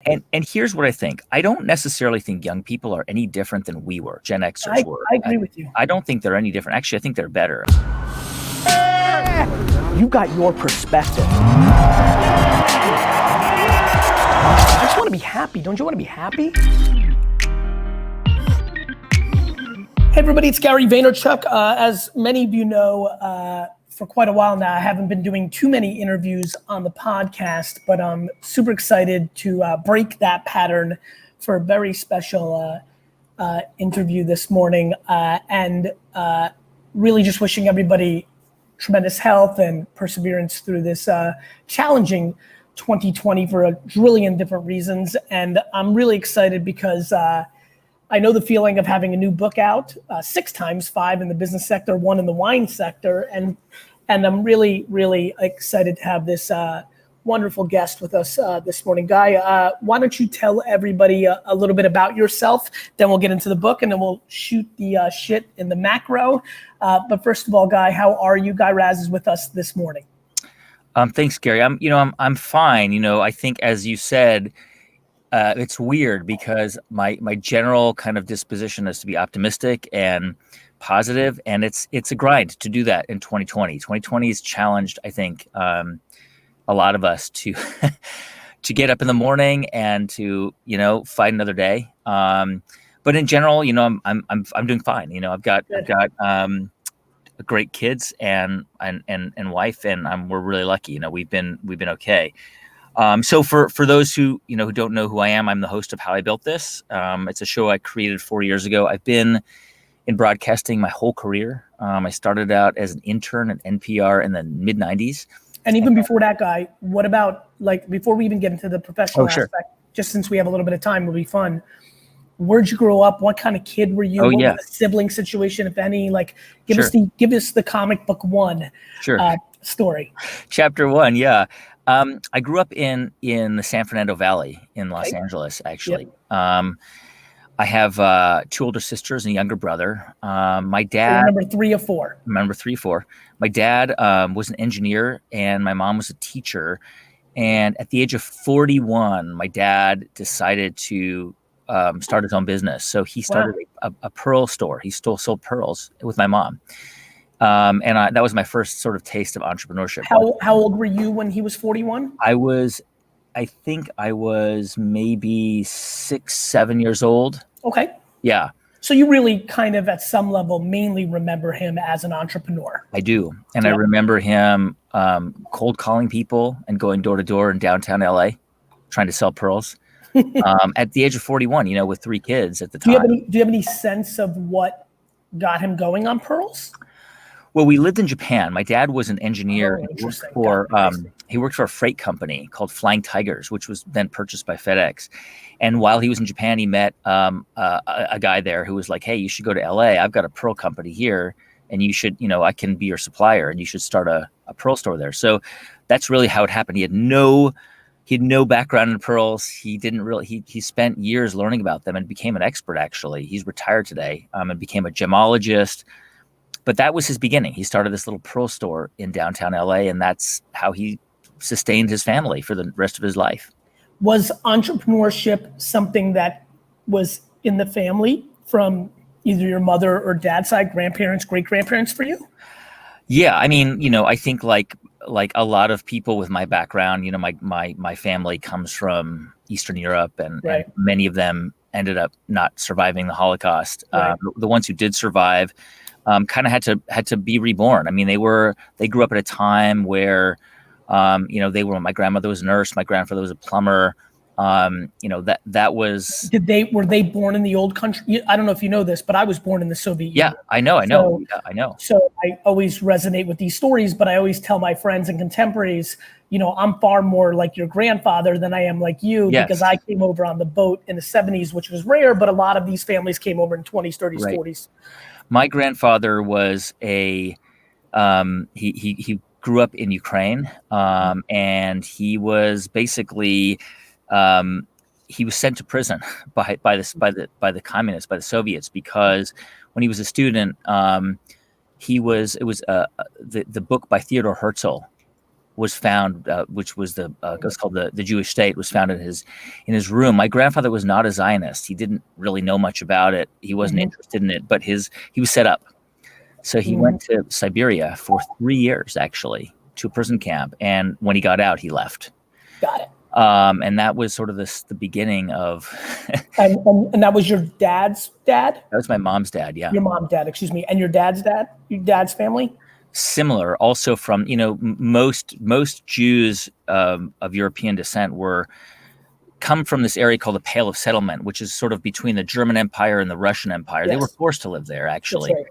And here's what I think. I don't necessarily think young people are any different than we were, Gen Xers were. I agree with you. I don't think they're any different. Actually, I think they're better. You got your perspective. I just want to be happy. Don't you want to be happy? Hey everybody, it's Gary Vaynerchuk. As many of you know, for quite a while now, I haven't been doing too many interviews on the podcast, but I'm super excited to break that pattern for a very special interview this morning, and really just wishing everybody tremendous health and perseverance through this challenging 2020 for a trillion different reasons. And I'm really excited because I know the feeling of having a new book out, 6 times, 5 in the business sector, 1 in the wine sector. And I'm really, really excited to have this wonderful guest with us this morning. Guy, why don't you tell everybody a little bit about yourself, then we'll get into the book and then we'll shoot the shit in the macro. But first of all, Guy, how are you? Guy Raz is with us this morning. Thanks, Gary. I'm fine. I think, as you said, it's weird because my general kind of disposition is to be optimistic and positive, and it's a grind to do that in 2020. 2020 has challenged, I think, a lot of us to to get up in the morning and to fight another day. But in general, I'm doing fine. I've got great kids and wife, and we're really lucky. We've been okay. So for those who don't know who I am, I'm the host of How I Built This. It's a show I created 4 years ago. I've been in broadcasting my whole career. I started out as an intern at NPR in the mid 90s. And even before that, Guy, what about, before we even get into the professional aspect, just since we have a little bit of time, it'll be fun. Where'd you grow up? What kind of kid were you? What was the sibling situation, if any? Give us the comic book one story. Chapter 1, yeah. I grew up in the San Fernando Valley in Los Angeles, actually. Yep. I have 2 older sisters and a younger brother. My dad. So number 3 or 4. Number 3, 4. My dad was an engineer and my mom was a teacher. And at the age of 41, my dad decided to start his own business. So he started a pearl store. He sold pearls with my mom. And that was my first sort of taste of entrepreneurship. How old were you when he was 41? I think I was maybe 6, 7 years old. Okay. Yeah. So you really kind of at some level mainly remember him as an entrepreneur. I do. And I remember him cold calling people and going door to door in downtown LA, trying to sell pearls. At the age of 41, with 3 kids at the time. Do you have any sense of what got him going on pearls? Well, we lived in Japan. My dad was an engineer. He worked for a freight company called Flying Tigers, which was then purchased by FedEx. And while he was in Japan, he met a guy there who was like, "Hey, you should go to LA. I've got a pearl company here, and you should, I can be your supplier, and you should start a pearl store there." So that's really how it happened. He had no background in pearls. He didn't really. He spent years learning about them and became an expert. Actually, he's retired today and became a gemologist. But that was his beginning. He started this little pearl store in downtown LA, and that's how he sustained his family for the rest of his life. Was entrepreneurship something that was in the family from either your mother or dad's side, grandparents, great-grandparents for you? Yeah, I mean, I think like a lot of people with my background, my family comes from Eastern Europe, and many of them ended up not surviving the Holocaust. Right. The ones who did survive kind of had to be reborn. I mean, they grew up at a time where, my grandmother was a nurse, my grandfather was a plumber. That was. Were they born in the old country? I don't know if you know this, but I was born in the Soviet Union. Yeah, I know. I know. So I always resonate with these stories, but I always tell my friends and contemporaries, I'm far more like your grandfather than I am like you, because I came over on the boat in the 70s, which was rare, but a lot of these families came over in 20s, 30s, 40s. My grandfather was he grew up in Ukraine, and he was basically he was sent to prison by the communists, by the Soviets, because when he was a student, the book by Theodore Herzl was found, which was what's called the Jewish state, was found in his room. My grandfather was not a Zionist. He didn't really know much about it. He wasn't interested in it, but he was set up. So he went to Siberia for 3 years, actually, to a prison camp. And when he got out, he left. Got it. And that was sort of the beginning of. and that was your dad's dad? That was my mom's dad, yeah. Your mom's dad, excuse me. And your dad's dad? Your dad's family? Similar, also from, most Jews of European descent come from this area called the Pale of Settlement, which is sort of between the German Empire and the Russian Empire. Yes. They were forced to live there, actually. Right.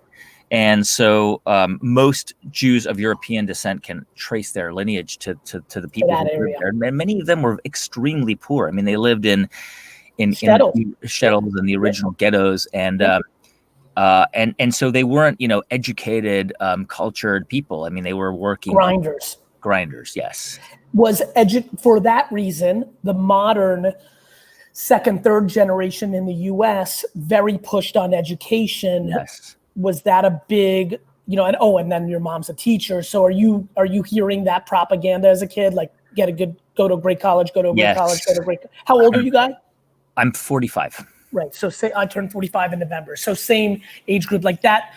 And so most Jews of European descent can trace their lineage to the people who lived there. And many of them were extremely poor. I mean, they lived in shtetls and the original ghettos, and so they weren't, educated, cultured people. I mean, they were working grinders, yes. For that reason, the modern second, third generation in the U.S. very pushed on education. Yes. Was that a big, and then your mom's a teacher. So are you hearing that propaganda as a kid? Like, go to a great college, go to a great college, go to a great. How old are you guys? I'm 45. Right. So say I turned 45 in November. So same age group like that.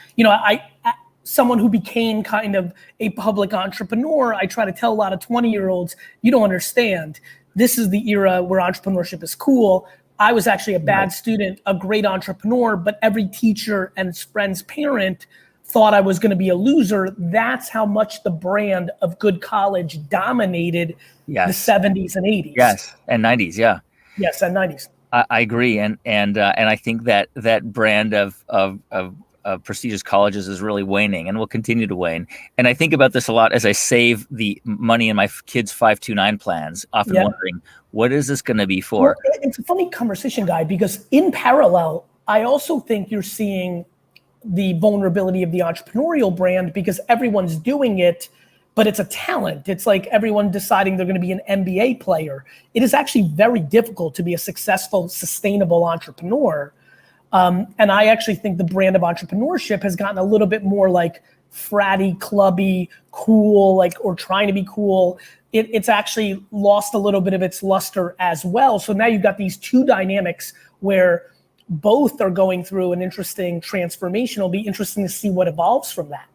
Someone who became kind of a public entrepreneur, I try to tell a lot of 20-year-olds, you don't understand. This is the era where entrepreneurship is cool. I was actually a bad student, a great entrepreneur, but every teacher and friend's parent thought I was going to be a loser. That's how much the brand of good college dominated the 70s and 80s. Yes, and 90s, yeah. Yes, and 90s. I agree, and I think that brand of prestigious colleges is really waning and will continue to wane. And I think about this a lot as I save the money in my kids' 529 plans, often wondering, what is this going to be for? Well, it's a funny conversation, Guy, because in parallel, I also think you're seeing the vulnerability of the entrepreneurial brand because everyone's doing it, but it's a talent. It's like everyone deciding they're going to be an NBA player. It is actually very difficult to be a successful, sustainable entrepreneur. And I actually think the brand of entrepreneurship has gotten a little bit more like fratty, clubby, cool, or trying to be cool. It's actually lost a little bit of its luster as well. So now you've got these two dynamics where both are going through an interesting transformation. It'll be interesting to see what evolves from that.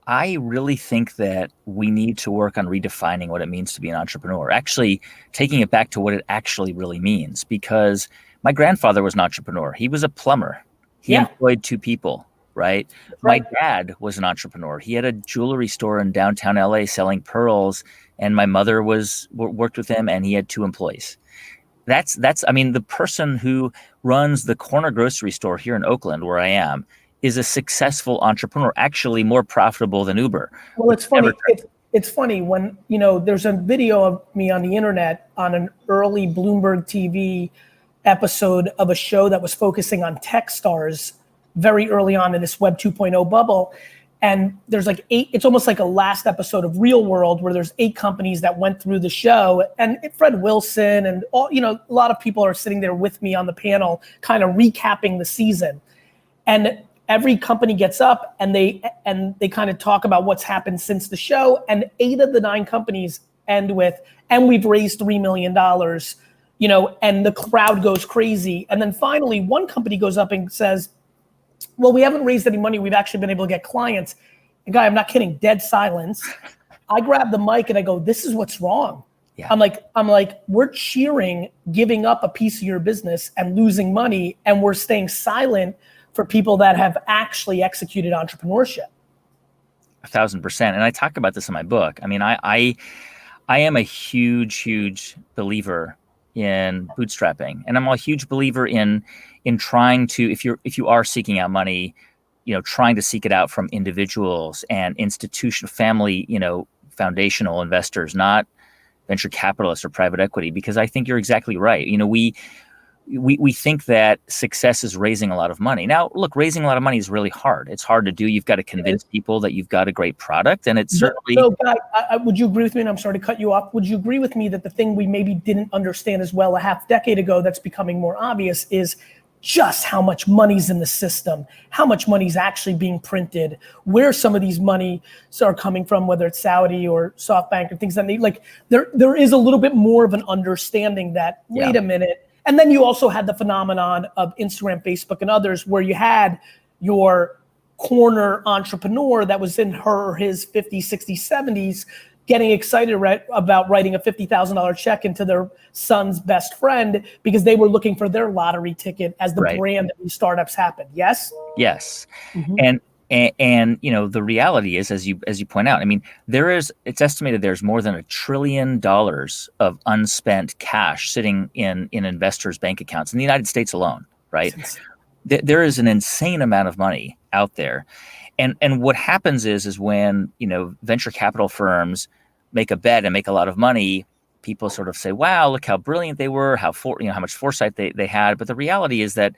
I really think that we need to work on redefining what it means to be an entrepreneur, actually taking it back to what it actually really means, because my grandfather was an entrepreneur. He was a plumber. He employed 2 people, right? My dad was an entrepreneur. He had a jewelry store in downtown LA selling pearls, and my mother worked with him, and he had 2 employees. The person who runs the corner grocery store here in Oakland, where I am, is a successful entrepreneur, actually more profitable than Uber. Well, it's funny. It's funny when, there's a video of me on the internet on an early Bloomberg TV episode of a show that was focusing on tech stars very early on in this Web 2.0 bubble. And there's 8, it's almost like a last episode of Real World where there's 8 companies that went through the show, and Fred Wilson and all, a lot of people are sitting there with me on the panel, kind of recapping the season. And every company gets up and they kind of talk about what's happened since the show. And 8 of the 9 companies end with, and we've raised $3 million, and the crowd goes crazy. And then finally, one company goes up and says, well, we haven't raised any money. We've actually been able to get clients. And Guy, I'm not kidding, dead silence. I grab the mic and I go, this is what's wrong. Yeah. I'm like, we're cheering, giving up a piece of your business and losing money. And we're staying silent for people that have actually executed entrepreneurship. 1,000%. And I talk about this in my book. I mean, I am a huge believer in bootstrapping, and I'm a huge believer in trying to, if you are seeking out money, trying to seek it out from individuals and institutional, family, foundational investors, not venture capitalists or private equity, because I think you're exactly right. We think that success is raising a lot of money. Now, look, raising a lot of money is really hard. It's hard to do. You've got to convince people that you've got a great product, and it's certainly. So, Guy, would you agree with me? And I'm sorry to cut you off. Would you agree with me that the thing we maybe didn't understand as well a half decade ago that's becoming more obvious is just how much money's in the system, how much money's actually being printed, where some of these money are coming from, whether it's Saudi or SoftBank or things that need, like there is a little bit more of an understanding that, wait a minute. And then you also had the phenomenon of Instagram, Facebook, and others where you had your corner entrepreneur that was in her or his 50s, 60s, 70s, getting excited about writing a $50,000 check into their son's best friend because they were looking for their lottery ticket as the brand of these startups happened. Yes? Yes. And you know, the reality is, as you point out, I mean, it's estimated there's more than $1 trillion of unspent cash sitting in investors' bank accounts in the United States alone, right? There is an insane amount of money out there. And what happens is when, you know, venture capital firms make a bet and make a lot of money, people sort of say, wow, look how brilliant they were, how much foresight they had. But the reality is that,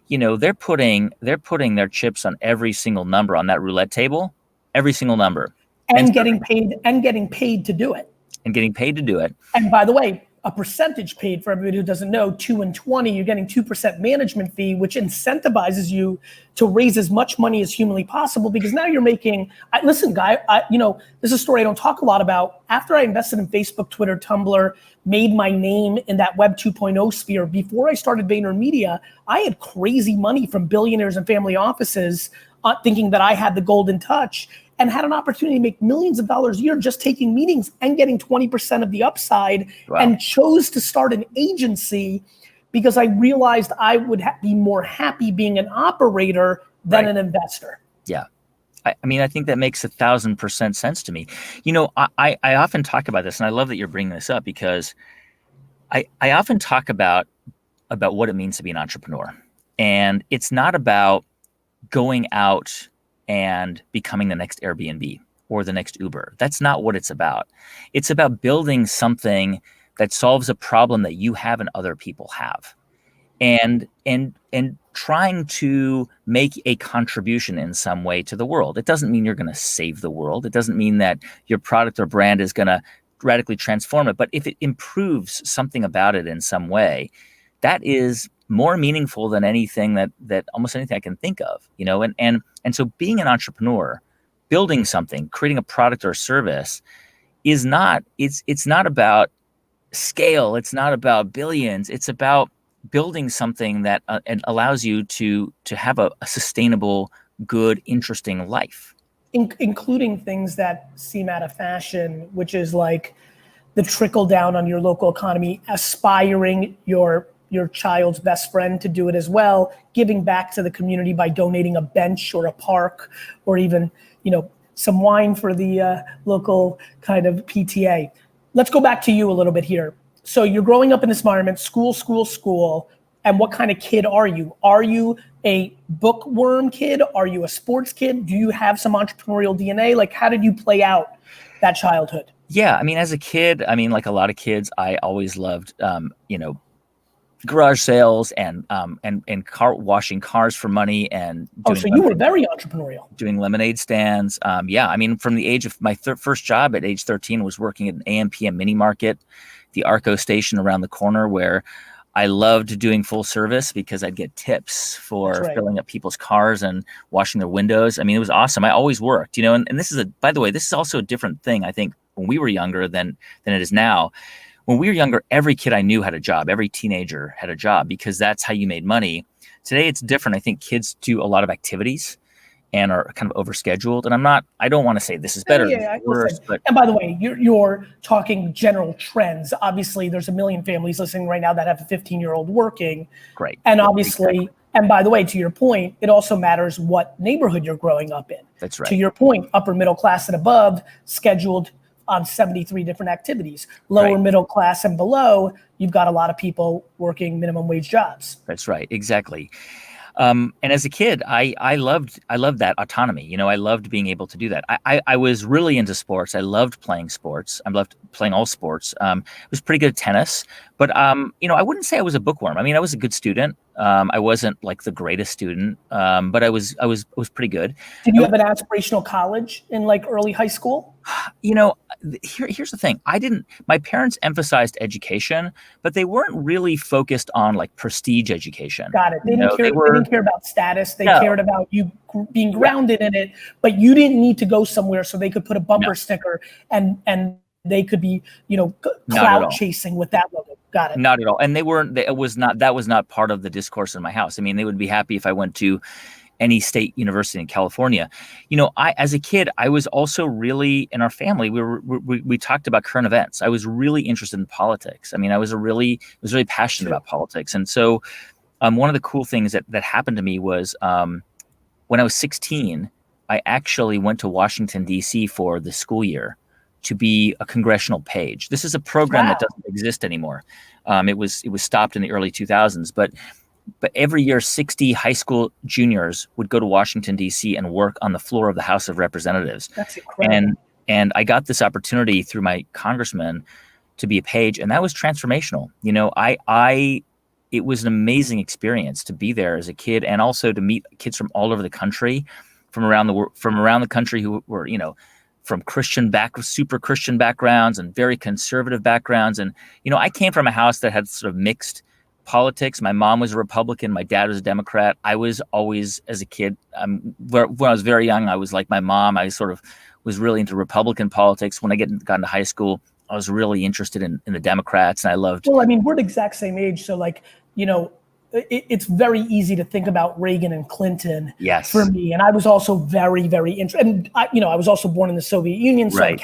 you know, they're putting their chips on every single number on that roulette table, every single number. And getting paid to do it. And by the way, a percentage paid, for everybody who doesn't know, 2 and 20, you're getting 2% management fee, which incentivizes you to raise as much money as humanly possible, because now you're making, listen, Guy, you know, this is a story I don't talk a lot about. After I invested in Facebook, Twitter, Tumblr, made my name in that Web 2.0 sphere, before I started VaynerMedia, I had crazy money from billionaires and family offices thinking that I had the golden touch, and had an opportunity to make millions of dollars a year just taking meetings and getting 20% of the upside. Wow. And chose to start an agency because I realized I would be more happy being an operator than an investor. Yeah. I mean, I think that makes 1,000% sense to me. You know, I often talk about this, and I love that you're bringing this up, because I often talk about what it means to be an entrepreneur. And it's not about going out and becoming the next Airbnb or the next Uber. That's not what it's about. It's about building something that solves a problem that you have and other people have, and trying to make a contribution in some way to the world. It doesn't mean you're going to save the world. It doesn't mean that your product or brand is going to radically transform it. But if it improves something about it in some way, that is more meaningful than anything that almost anything I can think of, you know, and so being an entrepreneur, building something, creating a product or service is not, it's not about scale. It's not about billions. It's about building something that allows you to have a sustainable, good, interesting life. Including things that seem out of fashion, which is like the trickle down on your local economy, aspiring your child's best friend to do it as well, giving back to the community by donating a bench or a park, or even, you know, some wine for the local kind of PTA. Let's go back to you a little bit here. So you're growing up in this environment, school, and what kind of kid are you? Are you a bookworm kid? Are you a sports kid? Do you have some entrepreneurial DNA? Like, how did you play out that childhood? Yeah, I mean, as a kid, I mean, like a lot of kids, I always loved, you know, garage sales and car washing cars for money, and so you were very entrepreneurial. Doing lemonade stands. Yeah, I mean, from the age of my first job at age 13 was working at an AM/PM mini market, the Arco station around the corner, where I loved doing full service because I'd get tips for filling up people's cars and washing their windows. I mean, it was awesome. I always worked, you know, and this is by the way, this is also a different thing, I think, when we were younger than it is now. When we were younger, every kid I knew had a job. Every teenager had a job because that's how you made money. Today, it's different. I think kids do a lot of activities and are kind of overscheduled. And I don't want to say this is better or worse. But and by the way, you're talking general trends. Obviously, there's a million families listening right now that have a 15-year-old working. Great. And obviously, and by the way, to your point, it also matters what neighborhood you're growing up in. That's right. To your point, upper middle class and above, scheduled on 73 different activities. Lower middle class and below, you've got a lot of people working minimum wage jobs. That's right, exactly. And as a kid, I loved that autonomy. You know, I loved being able to do that. I was really into sports. I loved playing sports. I loved playing all sports. I was pretty good at tennis, but you know, I wouldn't say I was a bookworm. I mean, I was a good student. I wasn't like the greatest student, but I was pretty good. Did you have an aspirational college in like early high school? You know, here's the thing. My parents emphasized education, but they weren't really focused on like prestige education. Got it. They You didn't know, care. they They were, didn't care about status. They no, cared about you being yeah, grounded in it. But you didn't need to go somewhere so they could put a no, bumper sticker and they could be, not at clout all. chasing with that logo. Got it. Not at all. And they weren't, that was not part of the discourse in my house. I mean, they would be happy if I went to any state university in California. As a kid, I was also really, in our family, we talked about current events. I was really interested in politics. I mean, I was really passionate about politics. And so one of the cool things that happened to me was when I was 16, I actually went to Washington, D.C. for the school year to be a congressional page. This is a program that doesn't exist anymore. It was stopped in the early 2000s, but every year 60 high school juniors would go to Washington, D.C. and work on the floor of the House of Representatives. That's incredible. And I got this opportunity through my congressman to be a page, and that was transformational. It was an amazing experience to be there as a kid, and also to meet kids from all over the country, from around the country who were, from super Christian backgrounds and very conservative backgrounds. And, I came from a house that had sort of mixed politics. My mom was a Republican. My dad was a Democrat. I was always, as a kid, when I was very young, I was like my mom. I sort of was really into Republican politics. When I got into high school, I was really interested in the Democrats, and I loved. Well, I mean, we're the exact same age, so it's very easy to think about Reagan and Clinton. Yes. For me, and I was also very, very interested. And I was also born in the Soviet Union, so Right.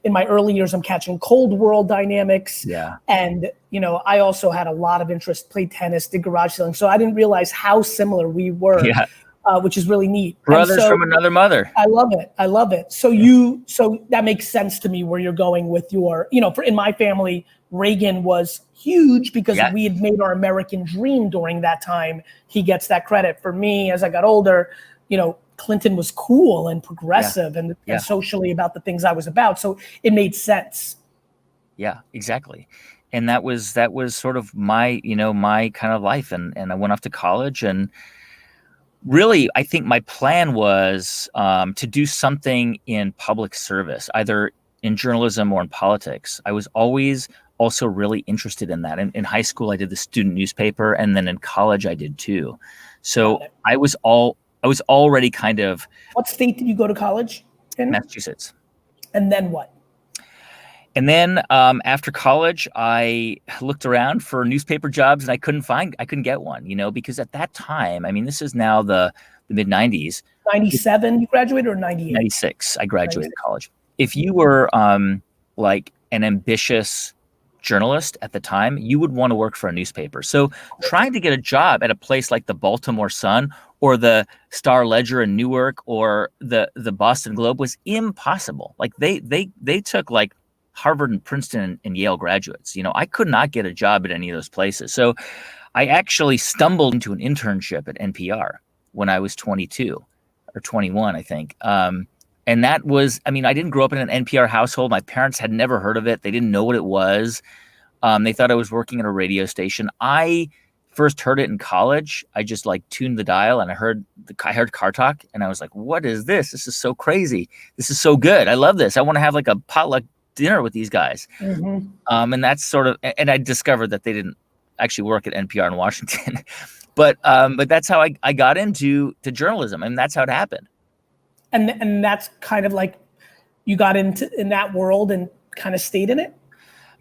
in my early years, I'm catching Cold War dynamics. Yeah. And I also had a lot of interest, played tennis, did garage selling. So I didn't realize how similar we were. Yeah. Which is really neat. Brothers from another mother. I love it. So so that makes sense to me where you're going with your, in my family, Reagan was huge because we had made our American dream during that time. He gets that credit. For me, as I got older, Clinton was cool and progressive and socially about the things I was about. So it made sense. Yeah, exactly. And that was sort of my, my kind of life. And I went off to college, and really, I think my plan was to do something in public service, either in journalism or in politics. I was always also really interested in that. In high school, I did the student newspaper, and then in college, I did too. So I was already kind of. What state did you go to college in? Massachusetts. And then what? And then after college, I looked around for newspaper jobs, and I couldn't get one, because at that time, I mean, this is now the mid 90s. 97 you graduated, or 98? 96, I graduated college. If you were like an ambitious journalist at the time, you would want to work for a newspaper. So trying to get a job at a place like the Baltimore Sun or the Star Ledger in Newark or the Boston Globe was impossible. Like they took like Harvard and Princeton and Yale graduates. I could not get a job at any of those places. So I actually stumbled into an internship at NPR when I was 22 or 21, I think. And that was, I mean, I didn't grow up in an NPR household. My parents had never heard of it. They didn't know what it was. They thought I was working at a radio station. I first heard it in college. I just like tuned the dial, and I heard Car Talk, and I was like, what is this? This is so crazy. This is so good. I love this. I want to have like a potluck dinner with these guys. Mm-hmm. And that's sort of, and I discovered that they didn't actually work at NPR in Washington, but that's how I got into journalism, and that's how it happened. And that's kind of like you got in that world and kind of stayed in it?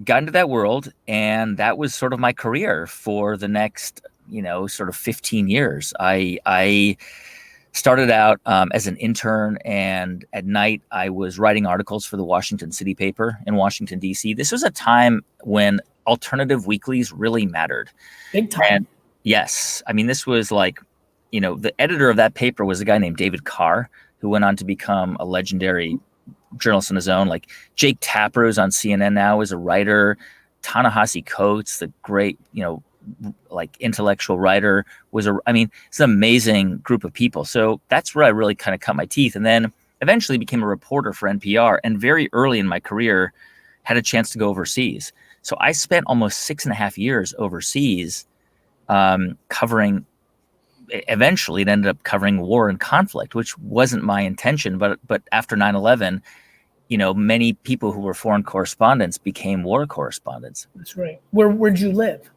Got into that world, and that was sort of my career for the next, sort of 15 years. I started out as an intern, and at night I was writing articles for the Washington City paper in Washington, D.C. This was a time when alternative weeklies really mattered. Big time. And yes. I mean, this was like, the editor of that paper was a guy named David Carr, who went on to become a legendary journalist on his own. Like Jake Tapper, who's on CNN now, is a writer. Ta-Nehisi Coates, the great, like intellectual writer, it's an amazing group of people. So that's where I really kind of cut my teeth. And then eventually became a reporter for NPR. And very early in my career, had a chance to go overseas. So I spent almost 6.5 years overseas covering. Eventually, it ended up covering war and conflict, which wasn't my intention. But after 9/11, many people who were foreign correspondents became war correspondents. That's right. Where'd you live?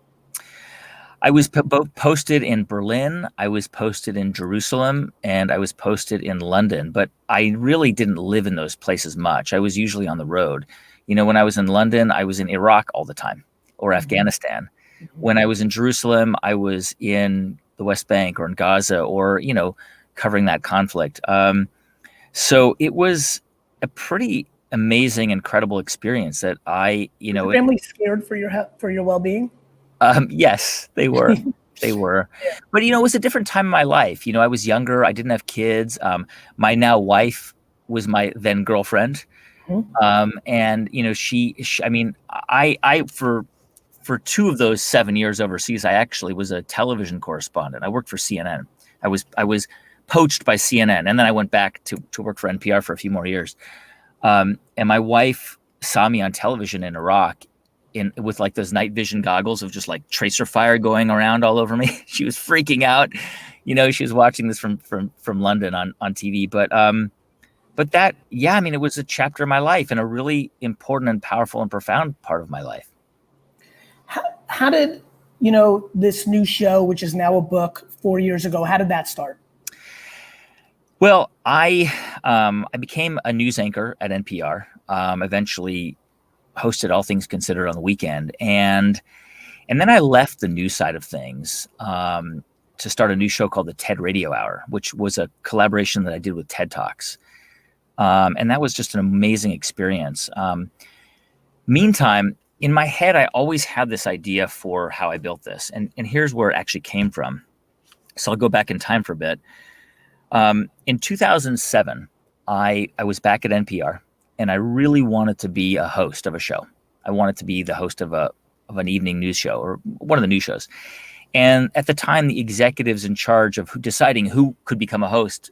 I was both posted in Berlin, I was posted in Jerusalem, and I was posted in London, but I really didn't live in those places much. I was usually on the road. When I was in London, I was in Iraq all the time, or Afghanistan. When I was in Jerusalem, I was in the West Bank or in Gaza, or, covering that conflict. So it was a pretty amazing, incredible experience that Was your family scared for your well-being? Yes, they were. They were. Yeah. But, it was a different time in my life. I was younger. I didn't have kids. My now wife was my then girlfriend. And, I mean, for 2 of those 7 years overseas, I actually was a television correspondent. I worked for CNN. I was poached by CNN, and then I went back to work for NPR for a few more years. And my wife saw me on television in Iraq with like those night vision goggles of just like tracer fire going around all over me. She was freaking out. She was watching this from London on TV. But that, yeah, I mean, it was a chapter of my life and a really important and powerful and profound part of my life. How did, this new show, which is now a book 4 years ago, how did that start? Well, I became a news anchor at NPR, eventually hosted All Things Considered on the weekend. And then I left the news side of things to start a new show called the TED Radio Hour, which was a collaboration that I did with TED Talks. And that was just an amazing experience. Meantime, in my head, I always had this idea for how I built this. And here's where it actually came from. So I'll go back in time for a bit. In 2007, I was back at NPR, and I really wanted to be a host of a show. I wanted to be the host of an evening news show, or one of the news shows. And at the time, the executives in charge of deciding who could become a host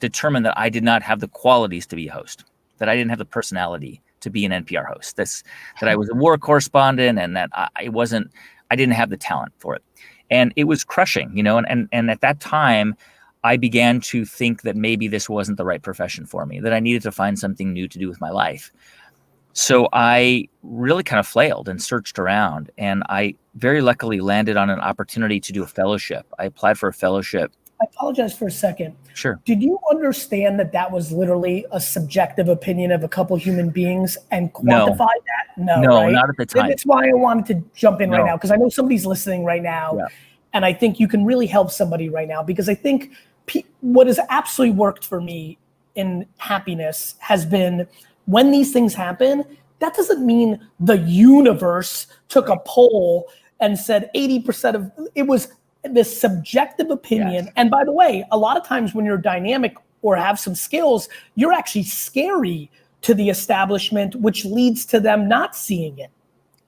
determined that I did not have the qualities to be a host, that I didn't have the personality to be an NPR host, that I was a war correspondent, and that I didn't have the talent for it. And it was crushing, and at that time, I began to think that maybe this wasn't the right profession for me, that I needed to find something new to do with my life. So I really kind of flailed and searched around, and I very luckily landed on an opportunity to do a fellowship. I applied for a fellowship. I apologize for a second. Sure. Did you understand that was literally a subjective opinion of a couple human beings and quantify that? No, right? Not at the time. That's why I wanted to jump in right now, because I know somebody's listening right now. Yeah. And I think you can really help somebody right now, because I think what has absolutely worked for me in happiness has been when these things happen, that doesn't mean the universe took a poll and said 80% of it was this subjective opinion. Yes. And by the way, a lot of times when you're dynamic or have some skills, you're actually scary to the establishment, which leads to them not seeing it.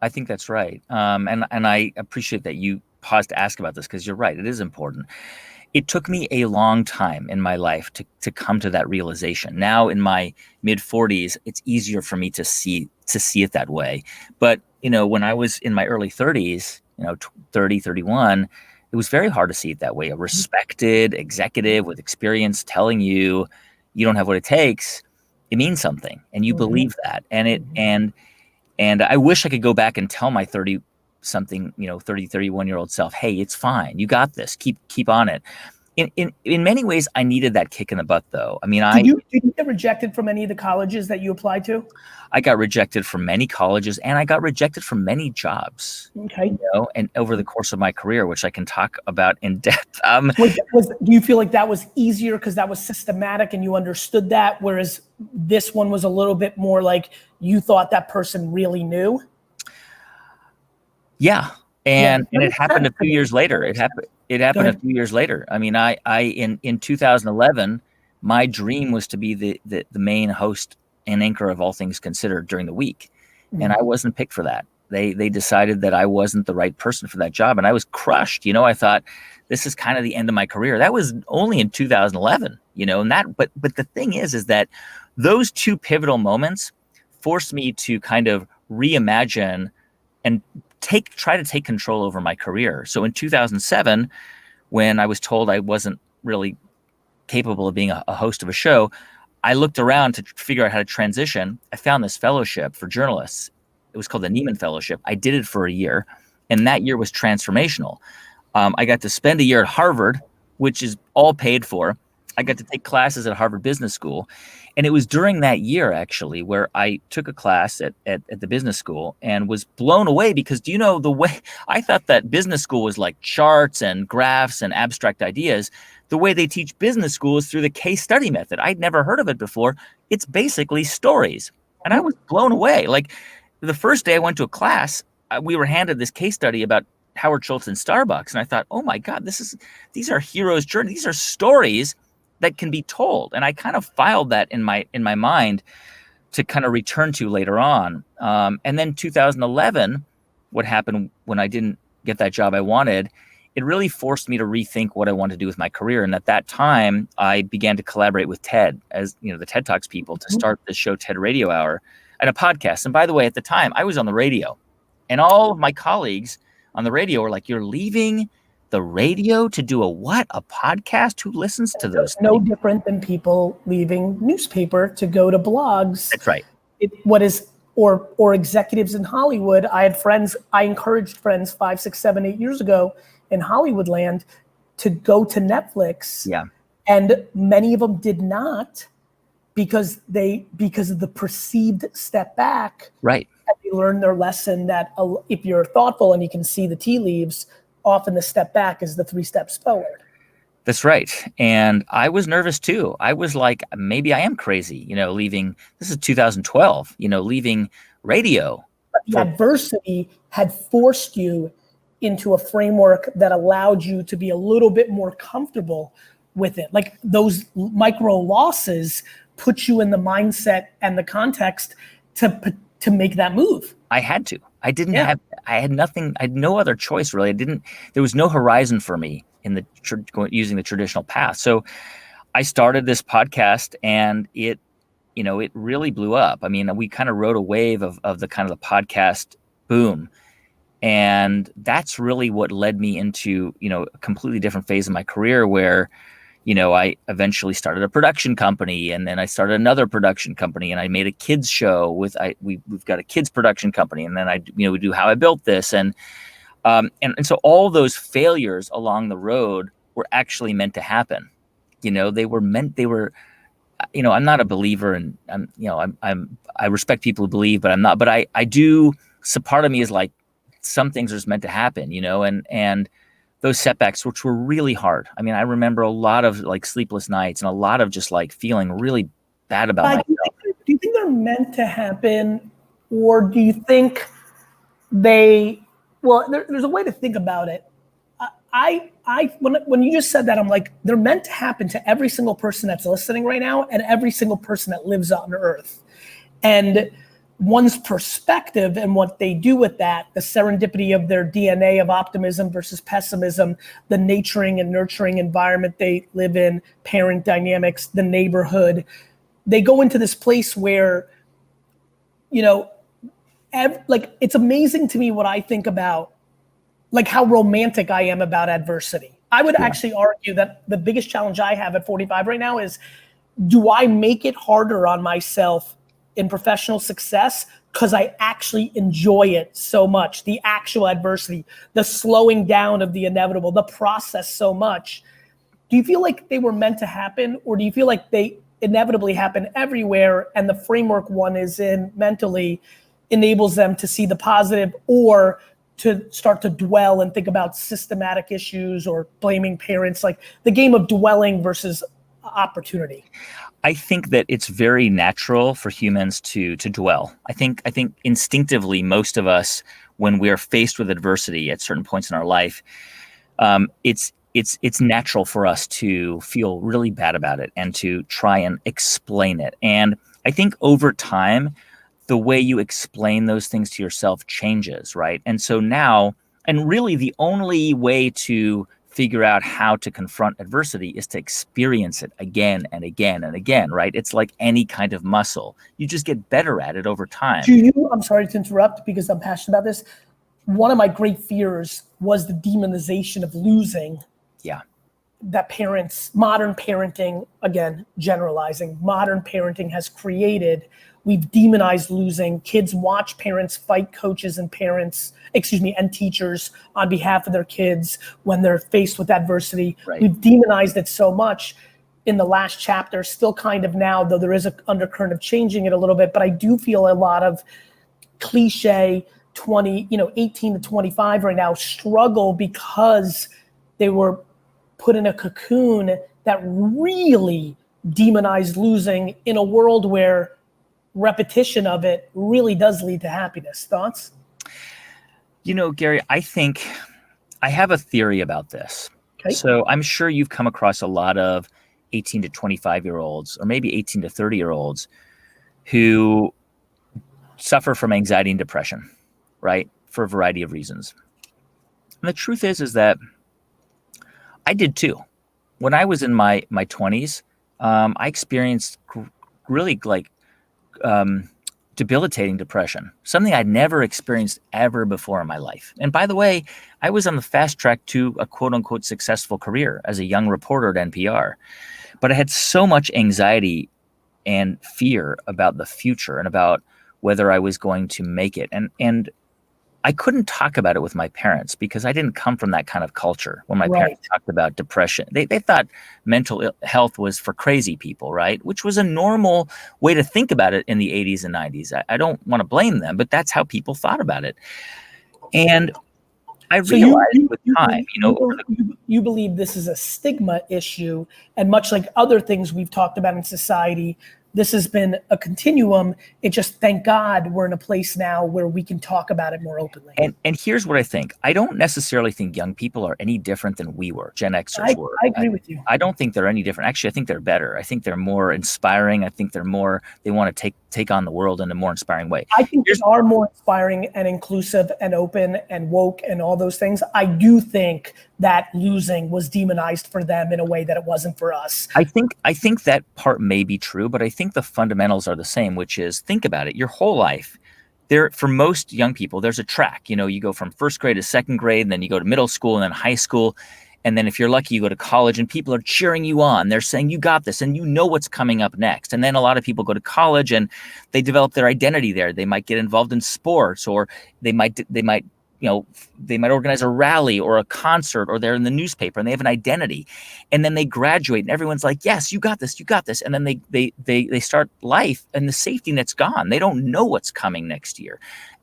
I think that's right. And I appreciate that you paused to ask about this, because you're right. It is important. It took me a long time in my life to come to that realization. Now in my mid 40s, it's easier for me to see it that way. But, when I was in my early 30s, 30, 31, it was very hard to see it that way. A respected executive with experience telling you don't have what it takes, it means something, and you believe that. And I wish I could go back and tell my 31-year-old self, hey, it's fine. You got this. Keep on it. In many ways, I needed that kick in the butt, though. I mean, did you get rejected from any of the colleges that you applied to? I got rejected from many colleges, and I got rejected from many jobs. Okay. And over the course of my career, which I can talk about in depth. Do you feel like that was easier because that was systematic and you understood that, whereas this one was a little bit more like you thought that person really knew? Yeah. And it happened a few years later. It happened a few years later. I mean, in 2011, my dream was to be the main host and anchor of All Things Considered during the week. And I wasn't picked for that. They decided that I wasn't the right person for that job. And I was crushed. I thought this is kind of the end of my career. That was only in 2011, but the thing is that those two pivotal moments forced me to kind of reimagine and try to take control over my career. So in 2007, when I was told I wasn't really capable of being a host of a show, I looked around to figure out how to transition. I found this fellowship for journalists. It was called the Neiman Fellowship. I did it for a year, and that year was transformational. I got to spend a year at Harvard, which is all paid for. I got to take classes at Harvard Business School. And it was during that year, actually, where I took a class at the business school and was blown away because, do you know, the way I thought that business school was like charts and graphs and abstract ideas. The way they teach business school is through the case study method. I'd never heard of it before. It's basically stories. And I was blown away. Like the first day I went to a class, we were handed this case study about Howard Schultz and Starbucks. And I thought, oh my God, these are heroes' journeys. These are stories that can be told. And I kind of filed that in my mind to kind of return to later on. And then 2011, what happened when I didn't get that job I wanted, it really forced me to rethink what I wanted to do with my career. And at that time, I began to collaborate with TED, as you know, the TED Talks people, to start the show TED Radio Hour and a podcast. And by the way, at the time, I was on the radio, and all of my colleagues on the radio were like, "You're leaving the radio to do a what? A podcast? Who listens to those?" No different than people leaving newspaper to go to blogs. That's right. Or executives in Hollywood. I encouraged friends 5, 6, 7, 8 years ago in Hollywood land to go to Netflix. Yeah. And many of them did not because of the perceived step back. Right. And they learned their lesson that if you're thoughtful and you can see the tea leaves, often the step back is the 3 steps forward. That's right. And I was nervous too. I was like, maybe I am crazy, leaving. This is 2012, leaving radio. But the adversity had forced you into a framework that allowed you to be a little bit more comfortable with it. Like those micro losses put you in the mindset and the context to make that move. I had to. I had nothing. I had no other choice really. There was no horizon for me in using the traditional path. So I started this podcast, and it really blew up. I mean, we kind of rode a wave of the kind of the podcast boom. And that's really what led me into, a completely different phase of my career where, I eventually started a production company, and then I started another production company, and I made a kids show we've got a kids production company. And then we do How I Built This. And so all those failures along the road were actually meant to happen. I'm not a believer, and I respect people who believe, but I'm not, but I do. So part of me is like, some things are just meant to happen, and those setbacks, which were really hard. I mean, I remember a lot of like sleepless nights and a lot of just like feeling really bad about myself. Do you think they're meant to happen, or do you think there's a way to think about it. When you just said that, I'm like, they're meant to happen to every single person that's listening right now and every single person that lives on earth. And one's perspective and what they do with that, the serendipity of their DNA of optimism versus pessimism, the nurturing and nurturing environment they live in, parent dynamics, the neighborhood, they go into this place where, it's amazing to me what I think about, like how romantic I am about adversity. I would actually argue that the biggest challenge I have at 45 right now is, do I make it harder on myself in professional success because I actually enjoy it so much, the actual adversity, the slowing down of the inevitable, the process so much? Do you feel like they were meant to happen, or do you feel like they inevitably happen everywhere, and the framework one is in mentally enables them to see the positive, or to start to dwell and think about systematic issues or blaming parents, like the game of dwelling versus opportunity? I think that it's very natural for humans to dwell. I think instinctively, most of us, when we are faced with adversity at certain points in our life, it's natural for us to feel really bad about it and to try and explain it. And I think over time, the way you explain those things to yourself changes, right? And so now, and really the only way to figure out how to confront adversity is to experience it again and again and again, right? It's like any kind of muscle. You just get better at it over time. I'm sorry to interrupt because I'm passionate about this. One of my great fears was the demonization of losing. Yeah. that modern parenting, again, generalizing, modern parenting has created. We've demonized losing. Kids watch parents fight coaches and and teachers on behalf of their kids when they're faced with adversity. Right. We've demonized it so much in the last chapter, still kind of now, though there is an undercurrent of changing it a little bit, but I do feel a lot of cliche 18 to 25 right now struggle because they were put in a cocoon that really demonized losing in a world where repetition of it really does lead to happiness. Thoughts? Gary, I think I have a theory about this. Okay. So I'm sure you've come across a lot of 18 to 25-year-olds, or maybe 18 to 30-year-olds who suffer from anxiety and depression, right? For a variety of reasons. And the truth is that I did too. When I was in my 20s, I experienced really debilitating depression, something I'd never experienced ever before in my life. And by the way, I was on the fast track to a quote unquote successful career as a young reporter at NPR. But I had so much anxiety and fear about the future and about whether I was going to make it. And I couldn't talk about it with my parents because I didn't come from that kind of culture. When my parents talked about depression, they thought mental health was for crazy people, right? Which was a normal way to think about it in the 80s and 90s. I don't want to blame them, but that's how people thought about it. And I realized with time, you believe this is a stigma issue, and much like other things we've talked about in society, this has been a continuum. It just, thank God, we're in a place now where we can talk about it more openly. And here's what I think. I don't necessarily think young people are any different than we were, Gen Xers were. I agree with you. I don't think they're any different. Actually, I think they're better. I think they're more inspiring. I think they want to take on the world in a more inspiring way. I think they are more inspiring and inclusive and open and woke and all those things. I do think that losing was demonized for them in a way that it wasn't for us. I think that part may be true, but I think the fundamentals are the same, which is, think about it, your whole life. For most young people, there's a track. You go from first grade to second grade, and then you go to middle school and then high school. And then if you're lucky, you go to college and people are cheering you on. They're saying, you got this, and you know what's coming up next. And then a lot of people go to college and they develop their identity there. They might get involved in sports, or they might organize a rally or a concert, or they're in the newspaper and they have an identity. And then they graduate and everyone's like, yes, you got this, you got this. And then they start life and the safety net's gone. They don't know what's coming next year.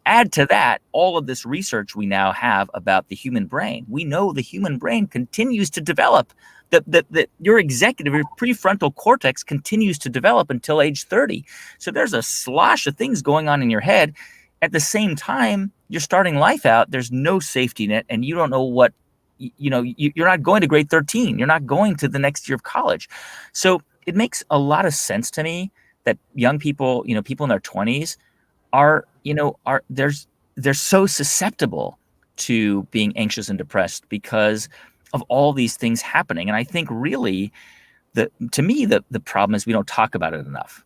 Add to that all of this research we now have about the human brain. We know the human brain continues to develop. Your prefrontal cortex continues to develop until age 30. So there's a slosh of things going on in your head. At the same time, you're starting life out, there's no safety net, and you don't know what, you're not going to grade 13. You're not going to the next year of college. So it makes a lot of sense to me that young people, people in their 20s they're so susceptible to being anxious and depressed because of all these things happening. And I think really to me, the problem is we don't talk about it enough.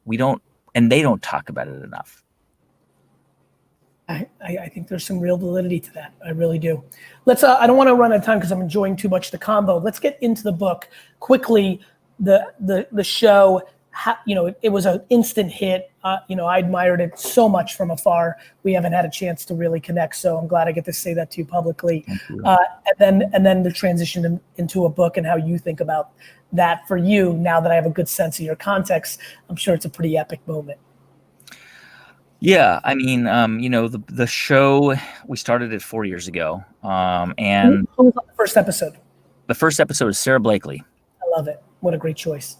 And they don't talk about it enough. I think there's some real validity to that. I really do. Let's. I don't want to run out of time because I'm enjoying too much the convo. Let's get into the book quickly. The show. It was an instant hit. I admired it so much from afar. We haven't had a chance to really connect, so I'm glad I get to say that to you publicly. And then the transition into a book and how you think about that for you. Now that I have a good sense of your context, I'm sure it's a pretty epic moment. Yeah, I mean, the show, we started it 4 years ago, and who was on the first episode? The first episode is Sarah Blakely. I love it. What a great choice.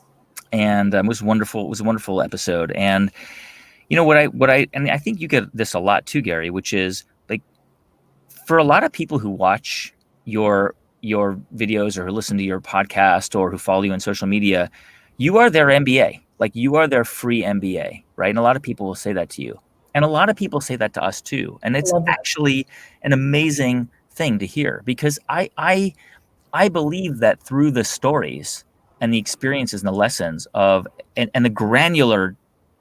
And it was wonderful. It was a wonderful episode. And I think you get this a lot too, Gary, which is like, for a lot of people who watch your videos or who listen to your podcast or who follow you on social media, you are their MBA. Like, you are their free MBA, right? And a lot of people will say that to you. And a lot of people say that to us too. And it's actually an amazing thing to hear, because I believe that through the stories and the experiences and the lessons of and the granular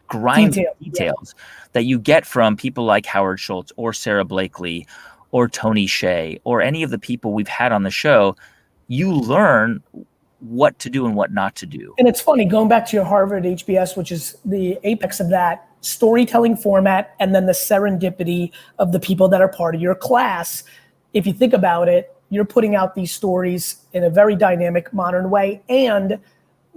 details that you get from people like Howard Schultz or Sarah Blakely or Tony Hsieh or any of the people we've had on the show, you learn what to do and what not to do. And it's funny, going back to your Harvard HBS, which is the apex of that, storytelling format, and then the serendipity of the people that are part of your class. If you think about it, you're putting out these stories in a very dynamic, modern way, and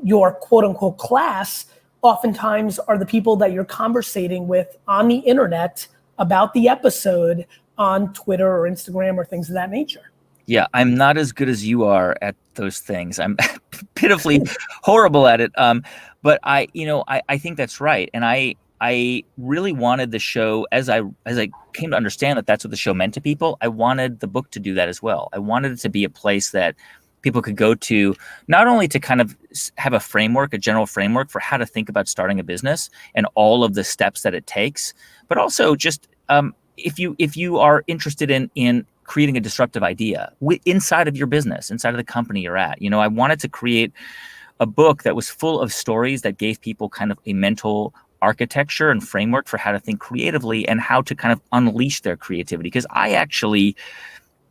your quote unquote class oftentimes are the people that you're conversating with on the internet about the episode on Twitter or Instagram or things of that nature. Yeah, I'm not as good as you are at those things. I'm pitifully horrible at it. But I think that's right. And I really wanted the show, as I came to understand that that's what the show meant to people, I wanted the book to do that as well. I wanted it to be a place that people could go to, not only to kind of have a framework, a general framework for how to think about starting a business and all of the steps that it takes, but also just if you are interested in creating a disruptive idea inside of your business, inside of the company you're at. I wanted to create a book that was full of stories that gave people kind of a mental architecture and framework for how to think creatively and how to kind of unleash their creativity. Because I actually,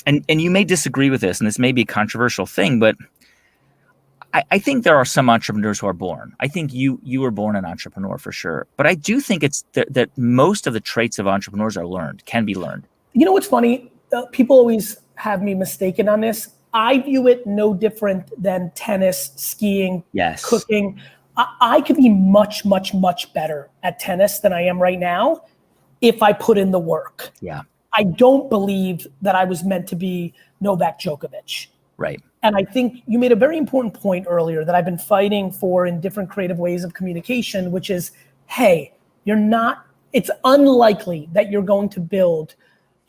and you may disagree with this, and this may be a controversial thing, but I think there are some entrepreneurs who are born. I think you were born an entrepreneur for sure. But I do think it's that most of the traits of entrepreneurs are learned, can be learned. You know what's funny? People always have me mistaken on this. I view it no different than tennis, skiing, yes, cooking. I could be much, much, much better at tennis than I am right now if I put in the work. Yeah. I don't believe that I was meant to be Novak Djokovic. Right. And I think you made a very important point earlier that I've been fighting for in different creative ways of communication, which is, hey, it's unlikely that you're going to build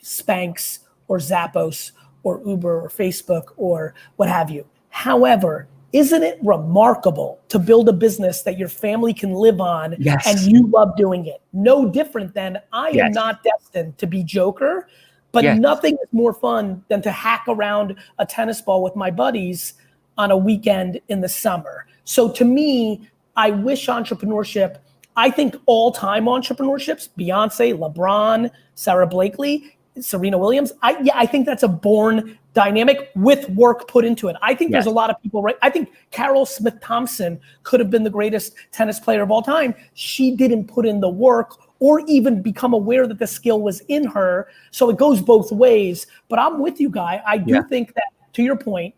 Spanx or Zappos or Uber or Facebook or what have you. However, isn't it remarkable to build a business that your family can live on yes. and you love doing it? No different than I yes. am not destined to be Joker, but yes. nothing is more fun than to hack around a tennis ball with my buddies on a weekend in the summer. So to me, I wish entrepreneurship, I think all-time entrepreneurships, Beyonce, LeBron, Sarah Blakely, Serena Williams, I think that's a born dynamic with work put into it. I think yes. there's a lot of people, right? I think Carol Smith Thompson could have been the greatest tennis player of all time. She didn't put in the work or even become aware that the skill was in her. So it goes both ways. But I'm with you, Guy. I do think that, to your point,